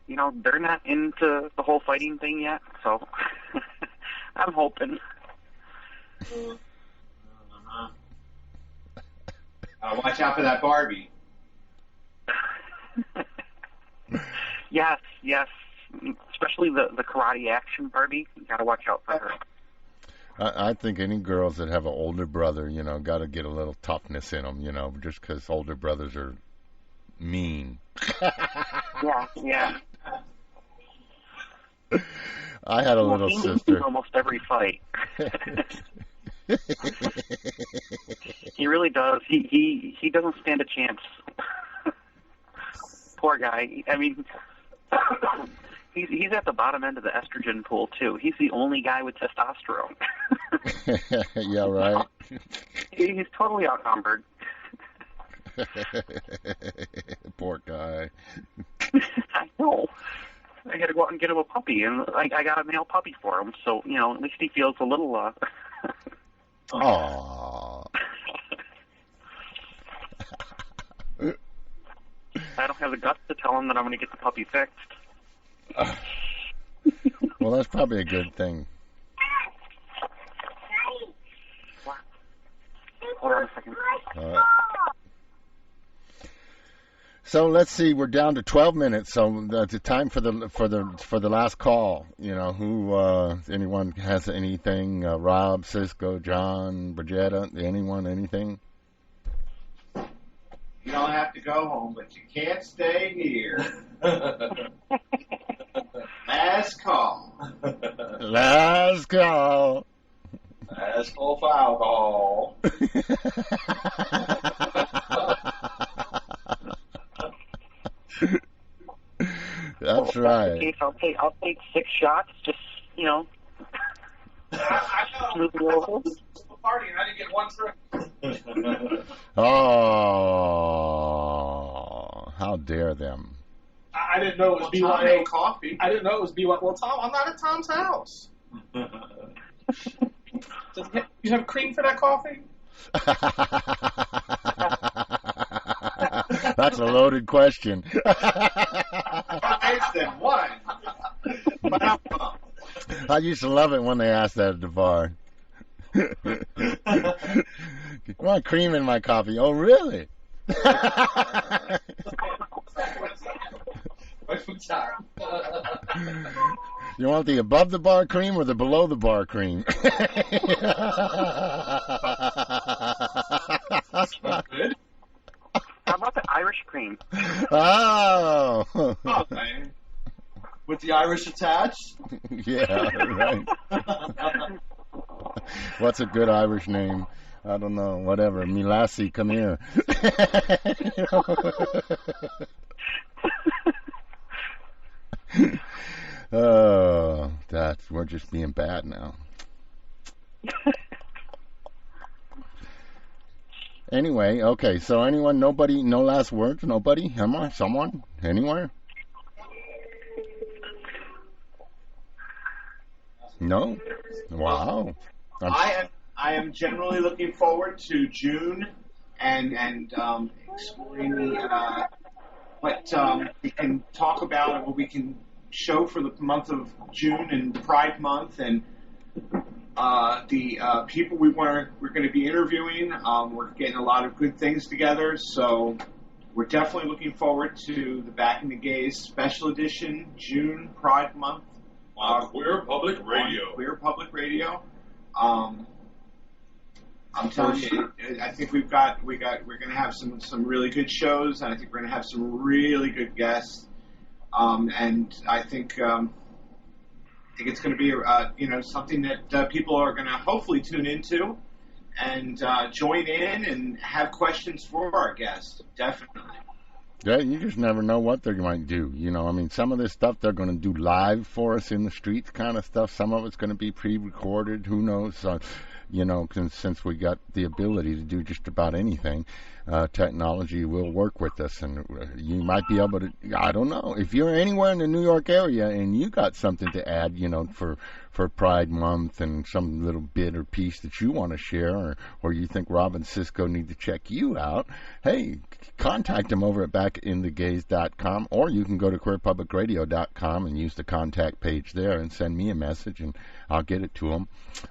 you know, they're not into the whole fighting thing yet, so I'm hoping. Watch out for that Barbie. Yes, especially the karate action Barbie. You gotta watch out for her. I think any girls that have an older brother, you know, got to get a little toughness in them, you know, just because older brothers are mean. Yeah. I had a little He sister. loses almost every fight. He really does. He doesn't stand a chance. Poor guy. I mean, he's at the bottom end of the estrogen pool too. He's the only guy with testosterone. Yeah, right. He's totally outnumbered. Poor guy. I know. I got to go out and get him a puppy, and I got a male puppy for him. So you know, at least he feels a little. Aww. I don't have the guts to tell him that I'm going to get the puppy fixed. Well, that's probably a good thing. Hold on a second. So let's see. We're down to 12 minutes. So that's the time for the last call. You know, who anyone has anything? Rob, Cisco, John, Brigetta, anyone, anything? You don't have to go home, but you can't stay here. Last call. Last call. Last call for alcohol. That's right. Okay, so I'll take 6 shots. Just you know. I know. Smooth it over. Party and I didn't get one drink. Oh, how dare them! I didn't know it was Tom BYO made coffee. I didn't know it was BYO. Well, Tom, I'm not at Tom's house. You have cream for that coffee? That's a loaded question. I said one. I used to love it when they asked that at the bar. I want cream in my coffee. Oh, really? You want the above the bar cream or the below the bar cream? Good. How about the Irish cream? Oh. Oh, man. With the Irish attached? Yeah, right. What's a good Irish name? I don't know. Whatever. Milassi, come here. Oh, we're just being bad now. Anyway, okay. So anyone, nobody, no last words? Nobody? Someone? Anywhere? No? Wow. I am generally looking forward to June and exploring what we can talk about and what we can show for the month of June and Pride Month and the people we're going to be interviewing. We're getting a lot of good things together, so we're definitely looking forward to the Back in the Gays special edition June Pride Month. On Queer Public Radio. On Queer Public Radio. I'm telling you, I think we're going to have some really good shows, and I think we're going to have some really good guests. And I think it's going to be something that people are going to hopefully tune into and join in and have questions for our guests. Definitely. Yeah, you just never know what they might do. I mean, some of this stuff they're going to do live for us in the streets kind of stuff. Some of it's going to be pre-recorded. Who knows? Since we got the ability to do just about anything, technology will work with us, and you might be able to. I don't know if you're anywhere in the New York area and you got something to add, for Pride Month and some little bit or piece that you want to share, or you think Rob and Cisco need to check you out. Hey, contact them over at backinthegaze.com, or you can go to queerpublicradio.com and use the contact page there and send me a message, and I'll get it to them.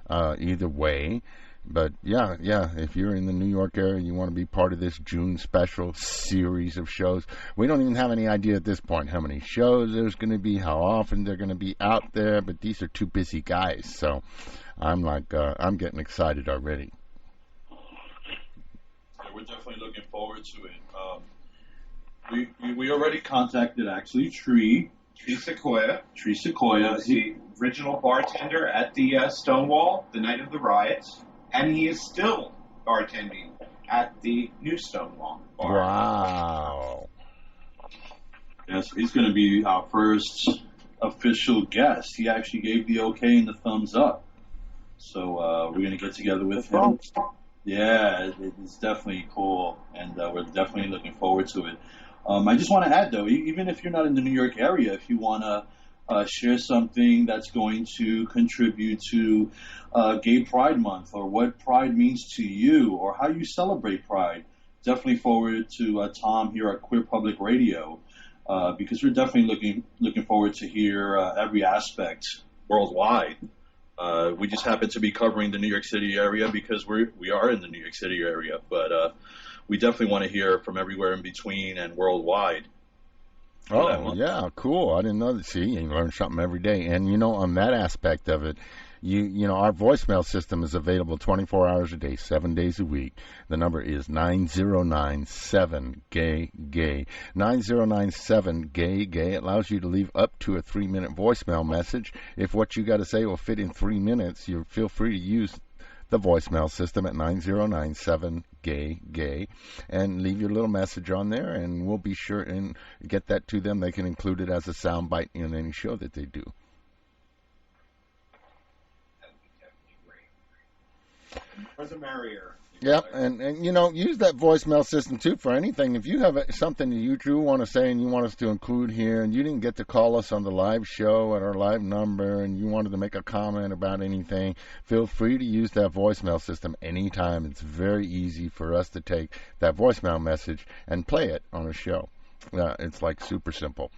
Either way. But yeah, if you're in the New York area, you want to be part of this June special series of shows. We don't even have any idea at this point how many shows there's going to be, how often they're going to be out there, but these are two busy guys, so I'm I'm getting excited already. Yeah, we're definitely looking forward to it. We already contacted actually Tree Sequoia. Tree Sequoia. He's the original bartender at the Stonewall the night of the riots, and he is still bartending at the new Stonewall bar. Wow. Yes, he's going to be our first official guest. He actually gave the okay and the thumbs up. So we're going to get together with him. Yeah, it's definitely cool, and we're definitely looking forward to it. I just want to add, though, even if you're not in the New York area, if you want to share something that's going to contribute to Gay Pride Month, or what Pride means to you, or how you celebrate Pride, definitely forward to Tom here at Queer Public Radio, because we're definitely looking forward to hear every aspect worldwide. We just happen to be covering the New York City area because we are in the New York City area, but we definitely want to hear from everywhere in between and worldwide. Oh, yeah, cool. I didn't know that. See, you learn something every day. And, on that aspect of it, our voicemail system is available 24 hours a day, 7 days a week. The number is 9097-GAY-GAY. 9097-GAY-GAY. It allows you to leave up to a 3-minute voicemail message. If what you got to say will fit in 3 minutes, you feel free to use the voicemail system at 9097-GAY-GAY and leave your little message on there, and we'll be sure and get that to them. They can include it as a soundbite in any show that they do. For the merrier. Yep, and use that voicemail system, too, for anything. If you have something that you do want to say and you want us to include here, and you didn't get to call us on the live show at our live number, and you wanted to make a comment about anything, feel free to use that voicemail system anytime. It's very easy for us to take that voicemail message and play it on a show. It's super simple.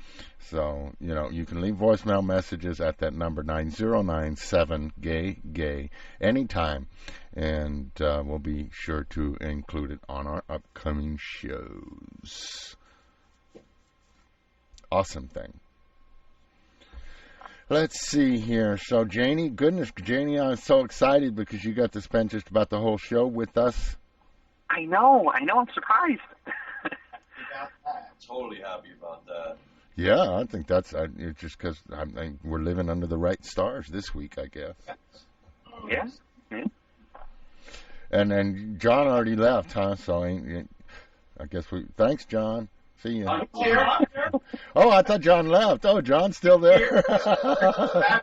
So, you can leave voicemail messages at that number, 9097-GAY-GAY, anytime. And we'll be sure to include it on our upcoming shows. Awesome thing. Let's see here. So, Janie, I'm so excited because you got to spend just about the whole show with us. I know. I'm surprised. Totally happy about that. Yeah, I think that's it's just because we're living under the right stars this week, I guess. Yeah. And then John already left, huh? So I guess thanks, John. See you. I'm here. Oh, I thought John left. Oh, John's still there. Oh,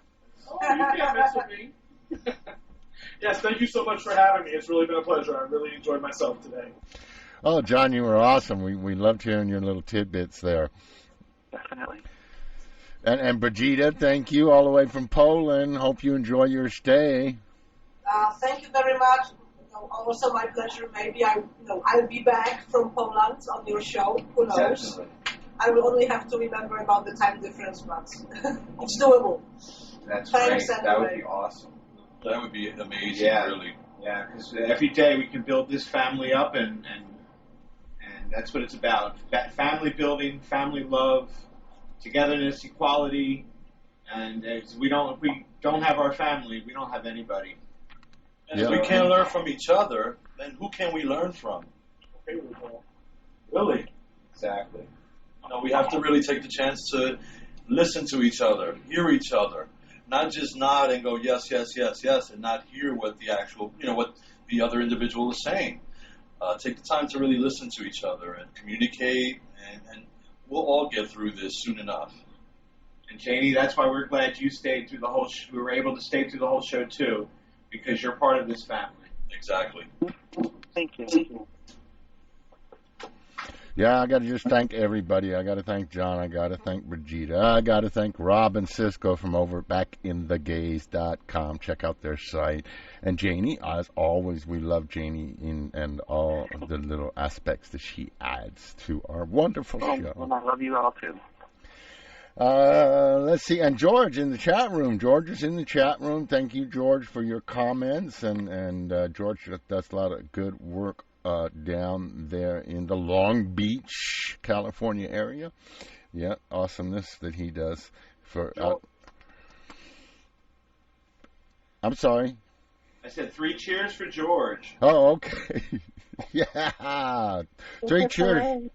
you can't mess with me. Yes, thank you so much for having me. It's really been a pleasure. I really enjoyed myself today. Oh, John, you were awesome. We loved hearing your little tidbits there. Definitely. And Brigida, thank you all the way from Poland. Hope you enjoy your stay. Thank you very much. Also my pleasure. Maybe I'll be back from Poland on your show. Who knows? Definitely. I will only have to remember about the time difference, but it's doable. That's Thanks, great. anyway. That would be awesome. That would be amazing, Yeah. really. Yeah, because every day we can build this family up, and that's what it's about. Family building, family love, togetherness, equality, and if we don't have our family, we don't have anybody. And if we can't learn from each other, then who can we learn from? Really? Exactly. You know, we have to really take the chance to listen to each other, hear each other, not just nod and go yes, yes, yes, yes, and not hear what the actual, what the other individual is saying. Take the time to really listen to each other and communicate, and we'll all get through this soon enough. And Janie, that's why we're glad you stayed through the whole. We were able to stay through the whole show too, because you're part of this family. Exactly. Thank you. Yeah, I got to just thank everybody. I got to thank John. I got to thank Brigida. I got to thank Rob and Cisco from over backinthegaze.com. Check out their site. And Janie, as always, we love Janie and all of the little aspects that she adds to our wonderful show. Well, I love you all too. Let's see. And George in the chat room. George is in the chat room. Thank you, George, for your comments. And George does a lot of good work down there in the Long Beach, California area. Yeah, awesomeness that he does for. I'm sorry. I said 3 cheers for George. Oh, okay. Yeah, 3 cheers.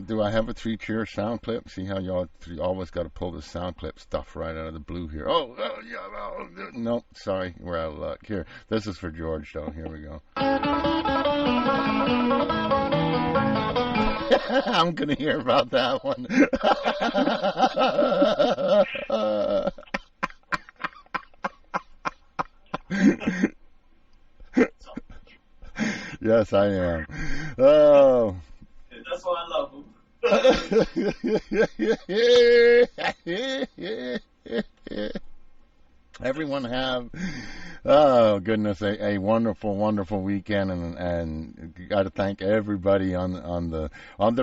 Do I have a 3 cheer sound clip? See how y'all always got to pull the sound clip stuff right out of the blue here. Oh yeah. Oh, no, sorry, we're out of luck. Here, this is for George, though. Here we go. I'm going to hear about that one. Yes, I am. Oh. That's why I love him. Everyone have, oh goodness, a wonderful, wonderful weekend, and got to thank everybody on the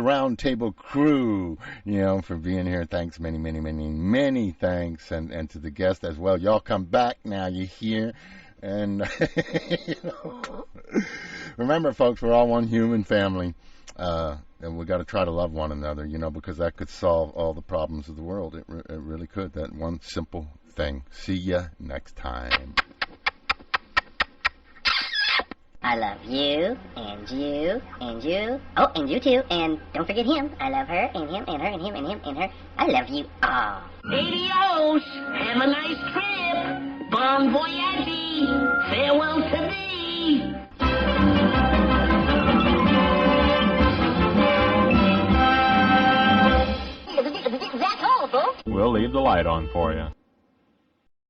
round table crew, for being here. Thanks, many thanks, and to the guests as well. Y'all come back now. You hear. And remember, folks, we're all one human family, and we got to try to love one another, because that could solve all the problems of the world. It really could. That one simple thing. See ya next time. I love you, and you, and you. Oh, and you too. And don't forget him. I love her, and him, and her, and him, and him, and her. I love you all. Adios. Have a nice trip. Bon voyage. Farewell to thee. That's all, folks. We'll leave the light on for you.